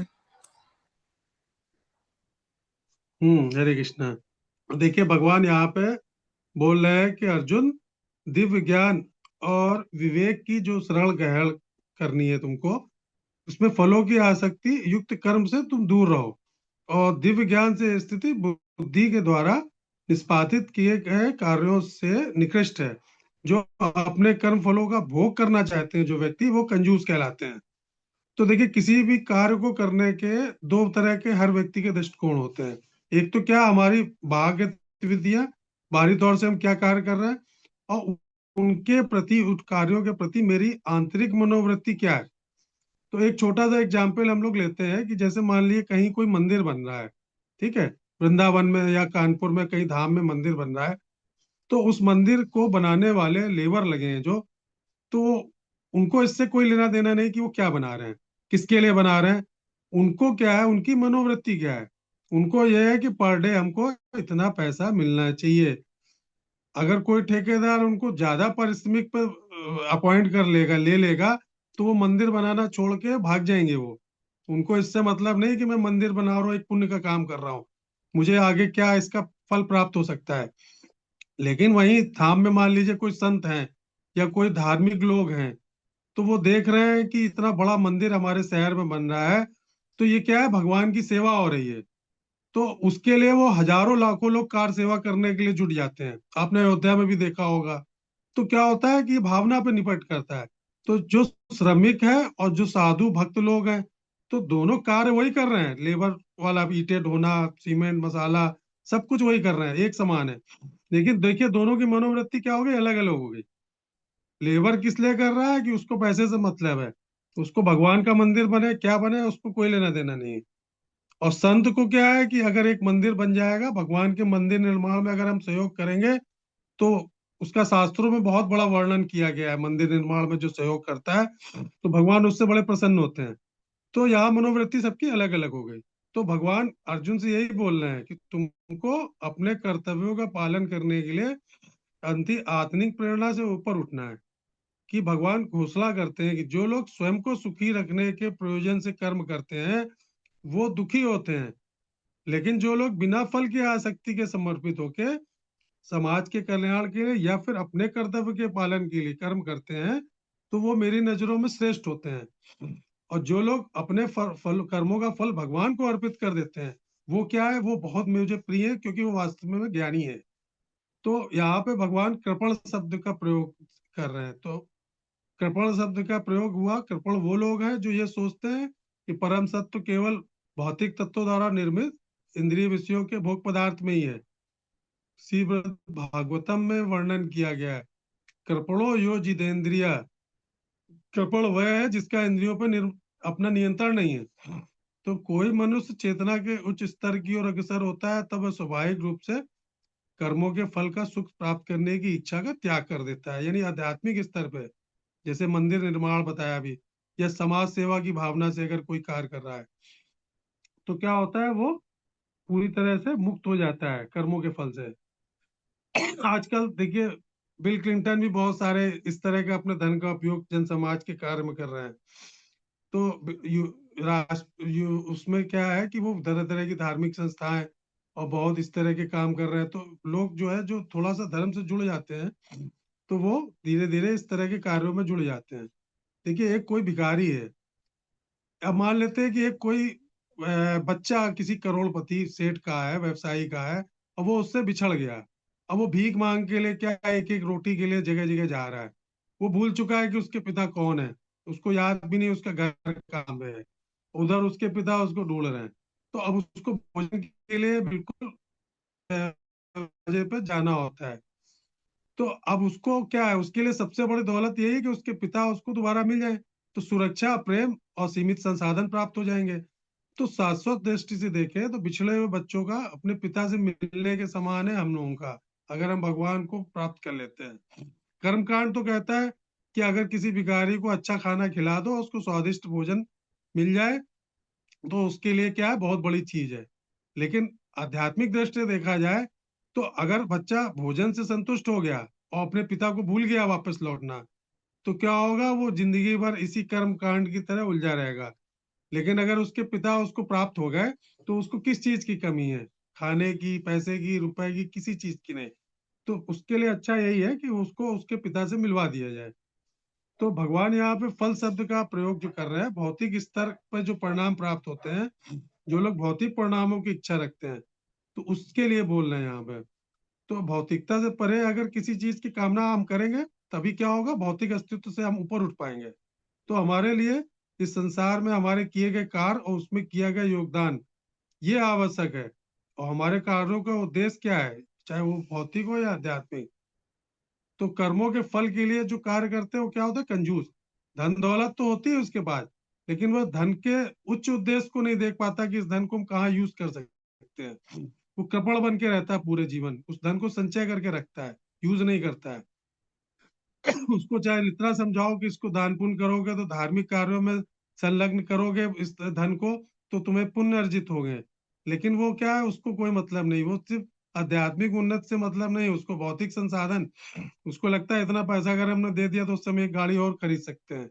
हरे कृष्णा। देखिए भगवान यहाँ पे बोल रहे हैं कि अर्जुन, दिव्य ज्ञान और विवेक की जो सरल गहल करनी है तुमको, उसमें फलों की आसक्ति युक्त कर्म से तुम दूर रहो, और दिव्य ज्ञान से स्थिति बुद्धि के द्वारा निष्पादित किए गए कार्यों से निकृष्ट है। जो अपने कर्म फलों का भोग करना चाहते हैं जो व्यक्ति, वो कंजूस कहलाते हैं। तो देखिए किसी भी कार्य को करने के दो तरह के हर व्यक्ति के दृष्टिकोण होते हैं। एक तो क्या हमारी बाह्य गतिविधियां, बाहरी तौर से हम क्या कार्य कर रहे हैं, और उनके प्रति, उस कार्यों के प्रति मेरी आंतरिक मनोवृत्ति क्या है। तो एक छोटा सा एग्जाम्पल हम लोग लेते हैं कि जैसे मान लिए कहीं कोई मंदिर बन रहा है, ठीक है, वृंदावन में या कानपुर में कहीं धाम में मंदिर बन रहा है। तो उस मंदिर को बनाने वाले लेबर लगे हैं जो, तो उनको इससे कोई लेना देना नहीं कि वो क्या बना रहे हैं, किसके लिए बना रहे हैं। उनको क्या है, उनकी मनोवृत्ति क्या है। उनको यह है कि पर डे हमको इतना पैसा मिलना चाहिए। अगर कोई ठेकेदार उनको ज्यादा पारिश्रमिक पर अपॉइंट कर लेगा, ले लेगा, तो वो मंदिर बनाना छोड़ के भाग जाएंगे। वो, उनको इससे मतलब नहीं कि मैं मंदिर बना रहा हूँ, एक पुण्य का काम कर रहा हूँ, मुझे आगे क्या इसका फल प्राप्त हो सकता है। लेकिन वहीं धाम में मान लीजिए कोई संत हैं या कोई धार्मिक लोग हैं, तो वो देख रहे हैं कि इतना बड़ा मंदिर हमारे शहर में बन रहा है, तो ये क्या है, भगवान की सेवा हो रही है। तो उसके लिए वो हजारों लाखों लोग कार सेवा करने के लिए जुट जाते हैं। आपने अयोध्या में भी देखा होगा। तो क्या होता है कि ये भावना पे निपट करता है। तो जो श्रमिक है और जो साधु भक्त लोग हैं, तो दोनों कार्य वही कर रहे हैं। लेबर वाला भी ईंटें ढोना, सीमेंट मसाला, सब कुछ वही कर रहे हैं, एक समान है। लेकिन देखिए दोनों की मनोवृत्ति क्या हो गई, अलग अलग हो गई। लेबर किस लिए कर रहा है कि उसको पैसे से मतलब है, उसको भगवान का मंदिर बने क्या बने उसको कोई लेना देना नहीं है। और संत को क्या है कि अगर एक मंदिर बन जाएगा, भगवान के मंदिर निर्माण में अगर हम सहयोग करेंगे, तो उसका शास्त्रों में बहुत बड़ा वर्णन किया गया है। मंदिर निर्माण में जो सहयोग करता है तो भगवान उससे बड़े प्रसन्न होते हैं। तो यहाँ मनोवृत्ति सबकी अलग अलग हो गई। तो भगवान अर्जुन से यही बोल रहे हैं कि तुमको अपने कर्तव्यों का पालन करने के लिए अंति आत्मिक प्रेरणा से ऊपर उठना है। कि भगवान घोषणा करते हैं कि जो लोग स्वयं को सुखी रखने के प्रयोजन से कर्म करते हैं वो दुखी होते हैं, लेकिन जो लोग बिना फल की आसक्ति के समर्पित होके समाज के कल्याण के लिए या फिर अपने कर्तव्य के पालन के लिए कर्म करते हैं, तो वो मेरी नजरों में श्रेष्ठ होते हैं। और जो लोग अपने फल कर्मों का फल भगवान को अर्पित कर देते हैं, वो क्या है, वो बहुत मुझे प्रिय है, क्योंकि वो वास्तव में ज्ञानी है। तो यहाँ पे भगवान कृपण शब्द का प्रयोग कर रहे हैं। तो कृपण शब्द का प्रयोग हुआ, कृपण वो लोग हैं जो ये सोचते हैं कि परम सत्य केवल भौतिक तत्वों द्वारा निर्मित इंद्रिय विषयों के भोग पदार्थ में ही है। श्रीमद् भागवतम में वर्णन किया गया है, कृपणो यो जितेंद्रिया। कृपण वह है जिसका इंद्रियों पर अपना नियंत्रण नहीं है। तो कोई मनुष्य चेतना के उच्च स्तर की ओर अग्रसर होता है, तब वह स्वाभाविक रूप से कर्मों के फल का सुख प्राप्त करने की इच्छा का त्याग कर देता है। यानी आध्यात्मिक स्तर पे, जैसे मंदिर निर्माण बताया अभी, या समाज सेवा की भावना से अगर कोई कार्य कर रहा है, तो क्या होता है, वो पूरी तरह से मुक्त हो जाता है कर्मों के फल से। आजकल देखिए बिल क्लिंटन भी बहुत सारे इस तरह के अपने धन का उपयोग जन समाज के कार्य में कर रहे हैं। तो उसमें क्या है कि वो तरह तरह की धार्मिक संस्थाएं और बहुत इस तरह के काम कर रहे हैं। तो लोग जो है, जो थोड़ा सा धर्म से जुड़ जाते हैं, तो वो धीरे धीरे इस तरह के कार्यों में जुड़ जाते हैं। देखिए, एक कोई भिखारी है, अब मान लेते हैं कि एक कोई बच्चा किसी करोड़पति सेठ का है, व्यवसायी का है, और वो उससे बिछड़ गया। अब वो भीख मांग के लिए क्या, एक एक रोटी के लिए जगह जगह जा रहा है। वो भूल चुका है कि उसके पिता कौन है, उसको याद भी नहीं उसका घर कहाँ पे है। उधर उसके पिता उसको ढूंढ रहे हैं। तो अब उसको भोजन के लिए बिल्कुल जगह पे जाना होता है। तो अब उसको क्या है, उसके लिए सबसे बड़ी दौलत यही है कि उसके पिता उसको दोबारा मिल जाए, तो सुरक्षा, प्रेम और सीमित संसाधन प्राप्त हो जाएंगे। तो शाश्वत दृष्टि से देखें तो बिछड़े हुए बच्चों का अपने पिता से मिलने के समान है हम लोगों का, अगर हम भगवान को प्राप्त कर लेते हैं। कर्मकांड तो कहता है कि अगर किसी भिखारी को अच्छा खाना खिला दो, उसको स्वादिष्ट भोजन मिल जाए, तो उसके लिए क्या है, बहुत बड़ी चीज है। लेकिन आध्यात्मिक दृष्टि से देखा जाए तो अगर बच्चा भोजन से संतुष्ट हो गया और अपने पिता को भूल गया वापस लौटना, तो क्या होगा, वो जिंदगी भर इसी कर्म कांड की तरह उलझा रहेगा। लेकिन अगर उसके पिता उसको प्राप्त हो गए, तो उसको किस चीज की कमी है, खाने की, पैसे की, रुपए की, किसी चीज की नहीं। तो उसके लिए अच्छा यही है कि उसको उसके पिता से मिलवा दिया जाए। तो भगवान यहाँ पे फल शब्द का प्रयोग जो कर रहे हैं, भौतिक स्तर पर जो परिणाम प्राप्त होते हैं, जो लोग भौतिक परिणामों की इच्छा रखते हैं, तो उसके लिए बोल रहे हैं यहाँ पे। तो भौतिकता से परे अगर किसी चीज की कामना हम करेंगे, तभी क्या होगा, भौतिक अस्तित्व से हम ऊपर उठ पाएंगे। तो हमारे लिए इस संसार में हमारे किए गए कार्य और उसमें किया गया योगदान, ये आवश्यक है। और हमारे कार्यों का उद्देश्य क्या है, चाहे वो भौतिक हो या आध्यात्मिक। तो कर्मों के फल के लिए जो कार्य करते हैं वो क्या होता है, कंजूस। धन दौलत तो होती है उसके पास, लेकिन वह धन के उच्च उद्देश्य को नहीं देख पाता कि इस धन को हम कहाँ यूज कर सकते हैं। वो कृपण बन के रहता है पूरे जीवन, उस धन को संचय करके रखता है, यूज नहीं करता है। उसको चाहे इतना समझाओ कि इसको दान पुण्य करोगे तो धार्मिक कार्यों में संलग्न करोगे इस धन को, तो तुम्हें पुण्य अर्जित होंगे। लेकिन वो क्या है, उसको कोई मतलब नहीं, वो सिर्फ आध्यात्मिक उन्नति से मतलब नहीं, उसको भौतिक संसाधन। उसको लगता है इतना पैसा अगर हमने दे दिया तो उस समय एक गाड़ी और खरीद सकते हैं,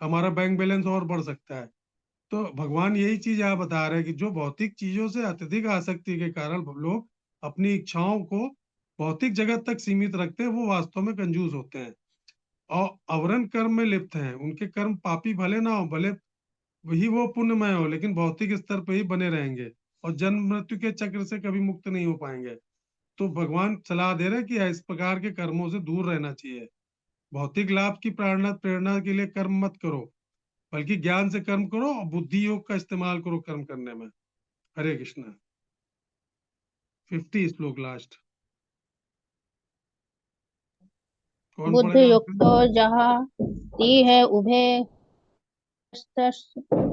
हमारा बैंक बैलेंस और बढ़ सकता है। तो भगवान यही चीज यहाँ बता रहे हैं कि जो भौतिक चीजों से अत्यधिक आसक्ति के कारण लोग अपनी इच्छाओं को भौतिक जगत तक सीमित रखते हैं, वो वास्तव में कंजूस होते हैं और अवरण कर्म में लिप्त हैं। उनके कर्म पापी भले ना हो, भले वही वो पुण्यमय हो, लेकिन भौतिक स्तर पे ही बने रहेंगे और जन्म मृत्यु के चक्र से कभी मुक्त नहीं हो पाएंगे। तो भगवान सलाह दे रहे हैं कि इस प्रकार के कर्मों से दूर रहना चाहिए। भौतिक लाभ की प्रेरणा प्रेरणा के लिए कर्म मत करो, बल्कि ज्ञान से कर्म करो और बुद्धि योग का इस्तेमाल करो कर्म करने में। हरे कृष्णा। 50 श्लोक लास्ट। कौन बुद्धि पढ़ेगा यहाँ पे? युक्तो जहाँ ती है उभे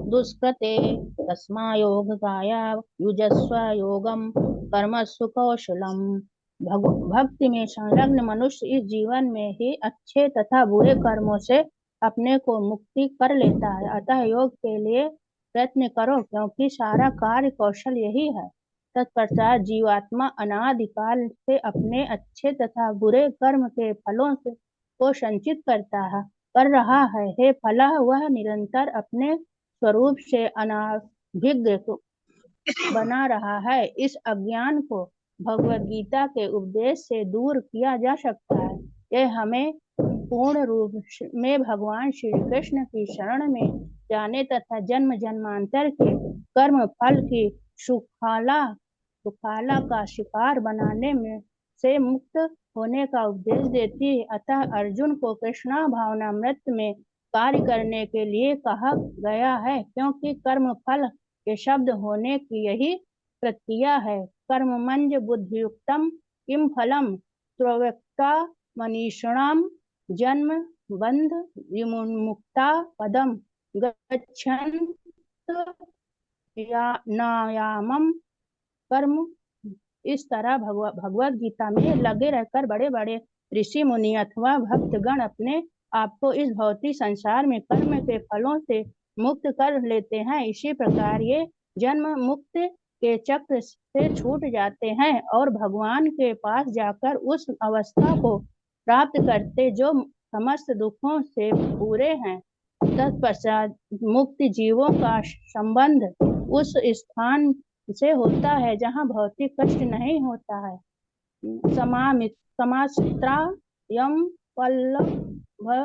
दुष्कृते तस्मा योग गाया युजस्व योगम कर्मसु कौशलम। भक्ति में संलग्न मनुष्य इस जीवन में ही अच्छे तथा बुरे कर्मों से अपने को मुक्ति कर लेता है। अतः योग के लिए प्रयत्न करो, क्योंकि सारा कार्य कौशल यही है। तत्पश्चात जीवात्मा अनादिकाल से अपने अच्छे तथा बुरे कर्म के फलों से को संचित कर रहा है। हे फलह, वह निरंतर अपने स्वरूप से अनाभिज्ञ बना रहा है। इस अज्ञान को भगवद गीता के उपदेश से दूर किया जा सकता है। यह हमें पूर्ण रूप में भगवान श्री कृष्ण की शरण में जाने तथा जन्म जन्मांतर के कर्म फल की सुखाला का शिकार बनाने में से मुक्त होने का उपदेश देती है। अतः अर्जुन को कृष्णा भावनामृत में कार्य करने के लिए कहा गया है, क्योंकि कर्म फल के शब्द होने की यही प्रक्रिया है। कर्ममंज बुद्धियुक्तम किम फलम त्वक्ता मनीषिणाम जन्म बंध विमुक्ता पदम गच्छन्त नायामम कर्म। इस तरह भगवत गीता में लगे रहकर बड़े बड़े ऋषि मुनि अथवा भक्तगण अपने आप को इस भौतिक संसार में कर्म के फलों से मुक्त कर लेते हैं। इसी प्रकार ये जन्म मुक्त के चक्र से छूट जाते हैं और भगवान के पास जाकर उस अवस्था को प्राप्त करते जो समस्त दुखों से पूरे हैं। तत्पश्चात मुक्त जीवों का संबंध उस स्थान से होता है जहाँ भौतिक कष्ट नहीं होता है। समामित्रायम पल्लवलप्नं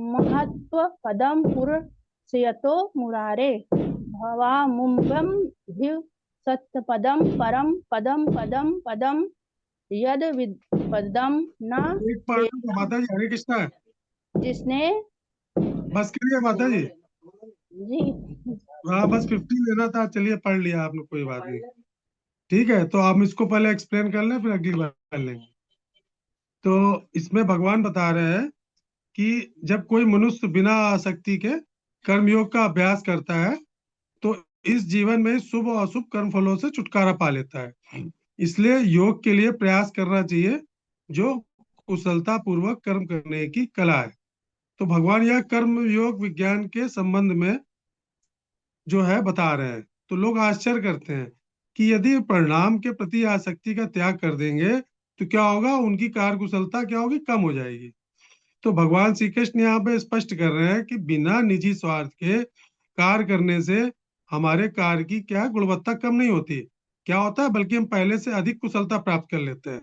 महत्त्वपदं पुरुषयतो मुरारे भवामुम्बं सत्पदं परं पदं पदं पदं यद पदम न एक पढ़ लो माता जी, हरे कृष्णा। जिसने बस करिए माता जी। जी हाँ, बस 50 लेना था, चलिए पढ़ लिया आपने, कोई बात नहीं। ठीक है, तो आप इसको पहले एक्सप्लेन कर लें, फिर अगली बार कर लेंगे। तो इसमें भगवान बता रहे हैं कि जब कोई मनुष्य बिना आसक्ति के कर्मयोग का अभ्यास करता है तो इस जीवन में शुभ और अशुभ कर्म फलों से छुटकारा पा लेता है। इसलिए योग के लिए प्रयास करना चाहिए, जो कुशलता पूर्वक कर्म करने की कला है। तो भगवान यह कर्म योग विज्ञान के संबंध में जो है बता रहे हैं। तो लोग आश्चर्य करते हैं कि यदि परिणाम के प्रति आसक्ति का त्याग कर देंगे तो क्या होगा, उनकी कार्य कुशलता क्या होगी, कम हो जाएगी। तो भगवान श्री कृष्ण यहाँ पे स्पष्ट कर रहे हैं कि बिना निजी स्वार्थ के कार्य करने से हमारे कार्य की क्या गुणवत्ता कम नहीं होती, क्या होता है, बल्कि हम पहले से अधिक कुशलता प्राप्त कर लेते हैं।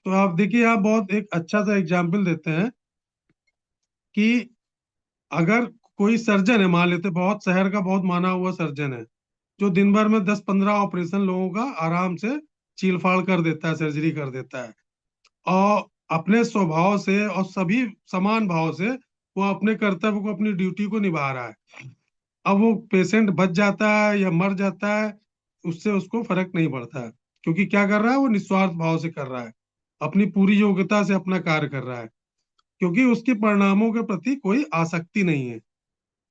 तो आप देखिए, यहाँ बहुत एक अच्छा सा एग्जाम्पल देते हैं कि अगर कोई सर्जन है, मान लेते बहुत शहर का बहुत माना हुआ सर्जन है, जो दिन भर में 10-15 ऑपरेशन लोगों का आराम से चीरफाड़ कर देता है, सर्जरी कर देता है, और अपने स्वभाव से और सभी समान भाव से वो अपने कर्तव्य को, अपनी ड्यूटी को निभा रहा है। अब वो पेशेंट बच जाता है या मर जाता है, उससे उसको फर्क नहीं पड़ता है, क्योंकि क्या कर रहा है, वो निस्वार्थ भाव से कर रहा है, अपनी पूरी योग्यता से अपना कार्य कर रहा है, क्योंकि उसके परिणामों के प्रति कोई आसक्ति नहीं है।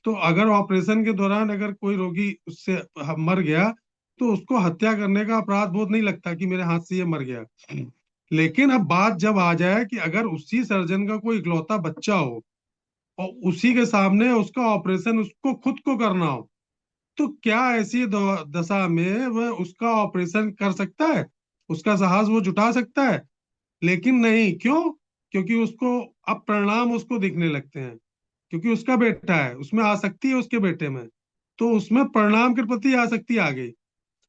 तो अगर ऑपरेशन के दौरान अगर कोई रोगी उससे मर गया तो उसको हत्या करने का अपराध बोध नहीं लगता कि मेरे हाथ से ये मर गया। लेकिन अब बात जब आ जाए कि अगर उसी सर्जन का कोई इकलौता बच्चा हो और उसी के सामने उसका ऑपरेशन उसको खुद को करना हो, तो क्या ऐसी दशा में वह उसका ऑपरेशन कर सकता है, उसका साहस वो जुटा सकता है? लेकिन नहीं, क्यों? क्योंकि उसको अब परिणाम उसको दिखने लगते हैं, क्योंकि उसका बेटा है, उसमें आसक्ति है उसके बेटे में, तो उसमें परिणाम के प्रति आसक्ति आ गई।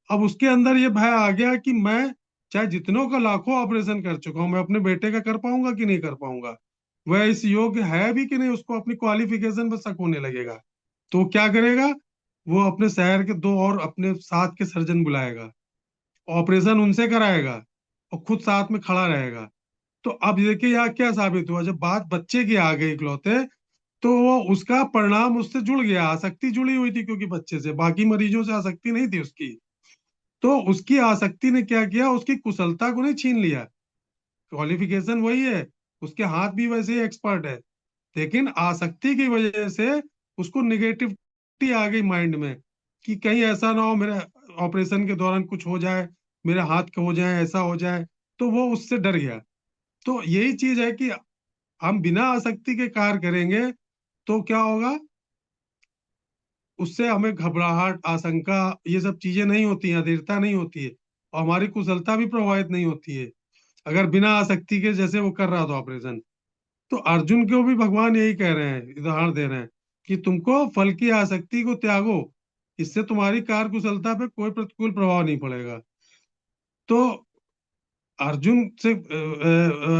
अब उसके अंदर ये भय आ गया कि मैं चाहे जितनों का लाखों ऑपरेशन कर चुका हूं, मैं अपने बेटे का कर पाऊंगा कि नहीं कर पाऊंगा, वह इस योग्य है भी कि नहीं, उसको अपनी क्वालिफिकेशन पर शक होने लगेगा। तो वो क्या करेगा, वो अपने शहर के 2 और अपने साथ के सर्जन बुलाएगा, ऑपरेशन उनसे कराएगा और खुद साथ में खड़ा रहेगा। तो अब देखिए यहाँ क्या साबित हुआ, जब बात बच्चे की आ गई इकलौते, तो वो उसका परिणाम उससे जुड़ गया, आसक्ति जुड़ी हुई थी, क्योंकि बच्चे से, बाकी मरीजों से आसक्ति नहीं थी उसकी। तो उसकी आसक्ति ने क्या किया, उसकी कुशलता को नहीं छीन लिया, क्वालिफिकेशन वही है, उसके हाथ भी वैसे ही एक्सपर्ट है, लेकिन आसक्ति की वजह से उसको निगेटिविटी आ गई माइंड में कि कहीं ऐसा ना हो मेरे ऑपरेशन के दौरान कुछ हो जाए, मेरे हाथ के हो जाए, ऐसा हो जाए, तो वो उससे डर गया। तो यही चीज है कि हम बिना आसक्ति के कार्य करेंगे तो क्या होगा, उससे हमें घबराहट, आशंका, ये सब चीजें नहीं होती हैं, अधीरता नहीं होती है, और हमारी कुशलता भी प्रभावित नहीं होती है, अगर बिना आसक्ति के जैसे वो कर रहा था ऑपरेशन। तो अर्जुन को भी भगवान यही कह रहे हैं, उदाहरण दे रहे हैं कि तुमको फल की आसक्ति को त्यागो, इससे तुम्हारी कार्य कुशलता पे कोई प्रतिकूल प्रभाव नहीं पड़ेगा। तो अर्जुन से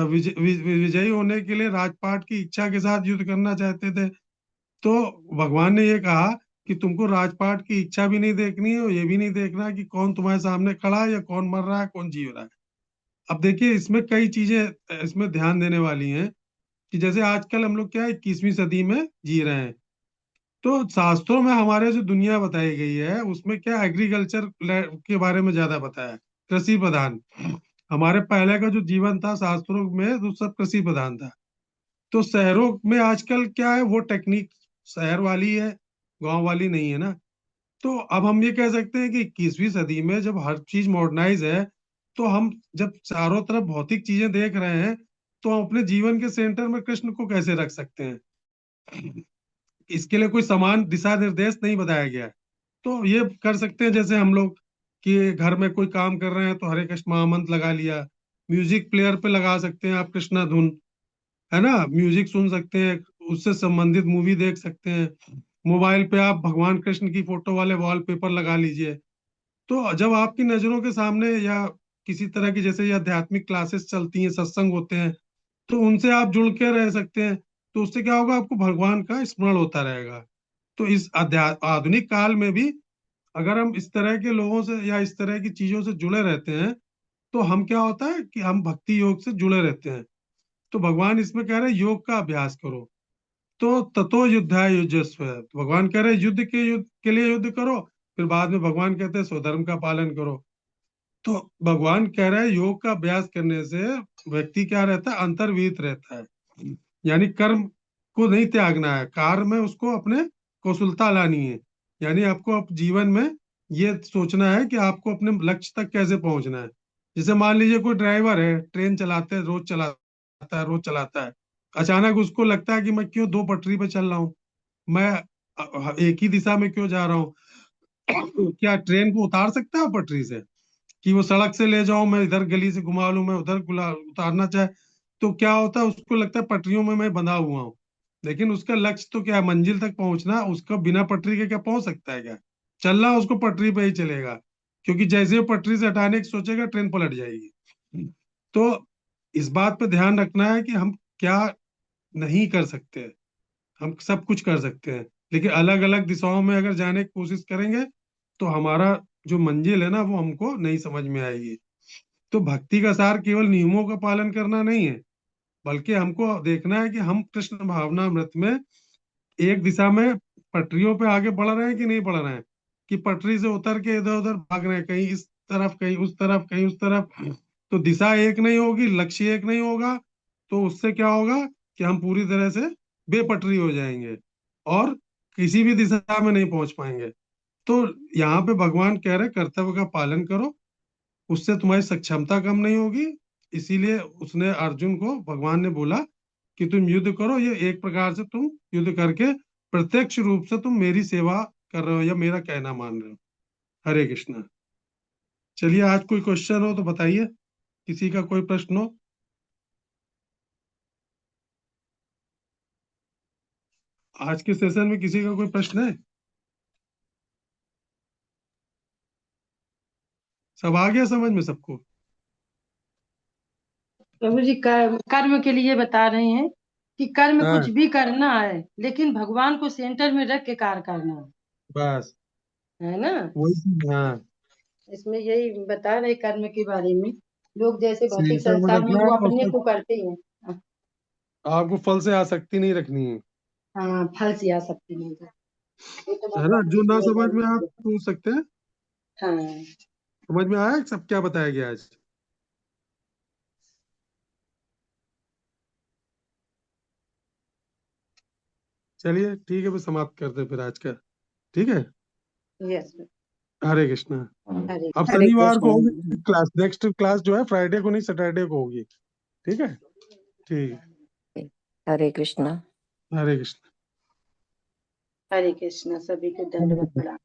विजयी होने के लिए राजपाट की इच्छा के साथ युद्ध करना चाहते थे। तो भगवान ने ये कहा कि तुमको राजपाट की इच्छा भी नहीं देखनी है और ये भी नहीं देखना कि कौन तुम्हारे सामने खड़ा है या कौन मर रहा है, कौन जी रहा है। अब देखिए, इसमें कई चीजें इसमें ध्यान देने वाली हैं कि जैसे आजकल हम लोग क्या 21वीं सदी में जी रहे हैं, तो शास्त्रों में हमारे जो दुनिया बताई गई है उसमें क्या एग्रीकल्चर के बारे में ज्यादा बताया है, कृषि प्रधान। हमारे पहले का जो जीवन था शास्त्रों में, तो सब कृषि प्रधान था। तो शहरों में आजकल क्या है, वो टेक्निक शहर वाली है, गांव वाली नहीं है ना। तो अब हम ये कह सकते हैं कि 21वीं सदी में जब हर चीज मॉडर्नाइज है, तो हम जब चारों तरफ भौतिक चीजें देख रहे हैं, तो हम अपने जीवन के सेंटर में कृष्ण को कैसे रख सकते हैं? इसके लिए कोई समान दिशा निर्देश नहीं बताया गया है। तो ये कर सकते हैं जैसे हम लोग कि घर में कोई काम कर रहे हैं तो हरे कृष्ण महामंत्र लगा लिया, म्यूजिक प्लेयर पे लगा सकते हैं आप कृष्णा धुन, है ना, म्यूजिक सुन सकते हैं, उससे संबंधित मूवी देख सकते हैं, मोबाइल पे आप भगवान कृष्ण की फोटो वाले वॉलपेपर लगा लीजिए। तो जब आपकी नजरों के सामने या किसी तरह की, जैसे ये आध्यात्मिक क्लासेस चलती हैं, सत्संग होते हैं, तो उनसे आप जुड़ के रह सकते हैं। तो उससे क्या होगा, आपको भगवान का स्मरण होता रहेगा। तो इस आधुनिक काल में भी अगर हम इस तरह के लोगों से या इस तरह की चीजों से जुड़े रहते हैं, तो हम क्या होता है कि हम भक्ति योग से जुड़े रहते हैं। तो भगवान इसमें कह रहे हैं योग का अभ्यास करो। तो ततो युद्धाय युजस्व, तो भगवान कह रहे हैं युद्ध के लिए युद्ध करो, फिर बाद में भगवान कहते हैं स्वधर्म का पालन करो। तो भगवान कह रहे हैं योग का अभ्यास करने से व्यक्ति क्या रहता है, अंतर्विहित रहता है। यानी कर्म को नहीं त्यागना है, कार्य में उसको अपने कौशलता लानी है। यानी आपको जीवन में ये सोचना है कि आपको अपने लक्ष्य तक कैसे पहुंचना है। जैसे मान लीजिए कोई ड्राइवर है, ट्रेन चलाते है, रोज चलाता है। अचानक उसको लगता है कि मैं क्यों दो पटरी पे चल रहा हूँ, मैं एक ही दिशा में क्यों जा रहा हूँ। क्या ट्रेन को उतार सकता है पटरी से, कि वो सड़क से ले जाऊं, मैं इधर गली से घुमा लूं, मैं उधर उतारना चाहे तो क्या होता है, उसको लगता है पटरियों में मैं बंधा हुआ हूँ। लेकिन उसका लक्ष्य तो क्या है, मंजिल तक पहुंचना। उसका बिना पटरी के क्या पहुंच सकता है क्या? चलना उसको पटरी पे ही चलेगा, क्योंकि जैसे वो पटरी से हटाने की सोचेगा ट्रेन पलट जाएगी। तो इस बात पे ध्यान रखना है कि हम क्या नहीं कर सकते। हम सब कुछ कर सकते हैं, लेकिन अलग अलग दिशाओं में अगर जाने की कोशिश करेंगे तो हमारा जो मंजिल है ना, वो हमको नहीं समझ में आएगी। तो भक्ति का सार केवल नियमों का पालन करना नहीं है, बल्कि हमको देखना है कि हम कृष्ण भावनामृत में एक दिशा में पटरियों पे आगे बढ़ रहे हैं कि नहीं बढ़ रहे हैं, कि पटरी से उतर के इधर उधर भाग रहे हैं, कहीं इस तरफ कहीं उस तरफ कहीं उस तरफ। तो दिशा एक नहीं होगी, लक्ष्य एक नहीं होगा, तो उससे क्या होगा कि हम पूरी तरह से बेपटरी हो जाएंगे और किसी भी दिशा में नहीं पहुंच पाएंगे। तो यहाँ पे भगवान कह रहे कर्तव्य का पालन करो, उससे तुम्हारी सक्षमता कम नहीं होगी। इसीलिए उसने अर्जुन को भगवान ने बोला कि तुम युद्ध करो। ये एक प्रकार से तुम युद्ध करके प्रत्यक्ष रूप से तुम मेरी सेवा कर रहे हो या मेरा कहना मान रहे हो। हरे कृष्णा। चलिए, आज कोई क्वेश्चन हो तो बताइए, किसी का कोई प्रश्न हो। आज के सेशन में किसी का कोई प्रश्न है? सब आ गया समझ में सबको? प्रभु जी कर्म के लिए बता रहे हैं कि कर्म कुछ हाँ, भी करना है, लेकिन भगवान को सेंटर में रख के कार्य करना बस है ना। वही। हाँ, इसमें यही बता रहे कर्म के बारे में। लोग जैसे भौतिक सेंटर में संसार में रखना वो है और अपने फिर को करते हैं। आपको फल से आसक्ति नहीं रखनी है। हाँ, फल से आ सकती नहीं है। ये तो है ना? भगवान जो की ना दिए समझ में आप गए। पूछ सकते हैं। हाँ। समझ में आया सब क्या बताया गया आज? चलिए ठीक है, फिर समाप्त करते हैं फिर आज का। ठीक है। यस। हरे कृष्णा। हरे अब हरे शनिवार को कृष्ण। होगी क्लास, नेक्स्ट क्लास जो है फ्राइडे को नहीं, सैटरडे को होगी। ठीक है। ठीक है। हरे कृष्ण। हरे कृष्ण। हरे कृष्ण। सभी को दंडवत प्रणाम।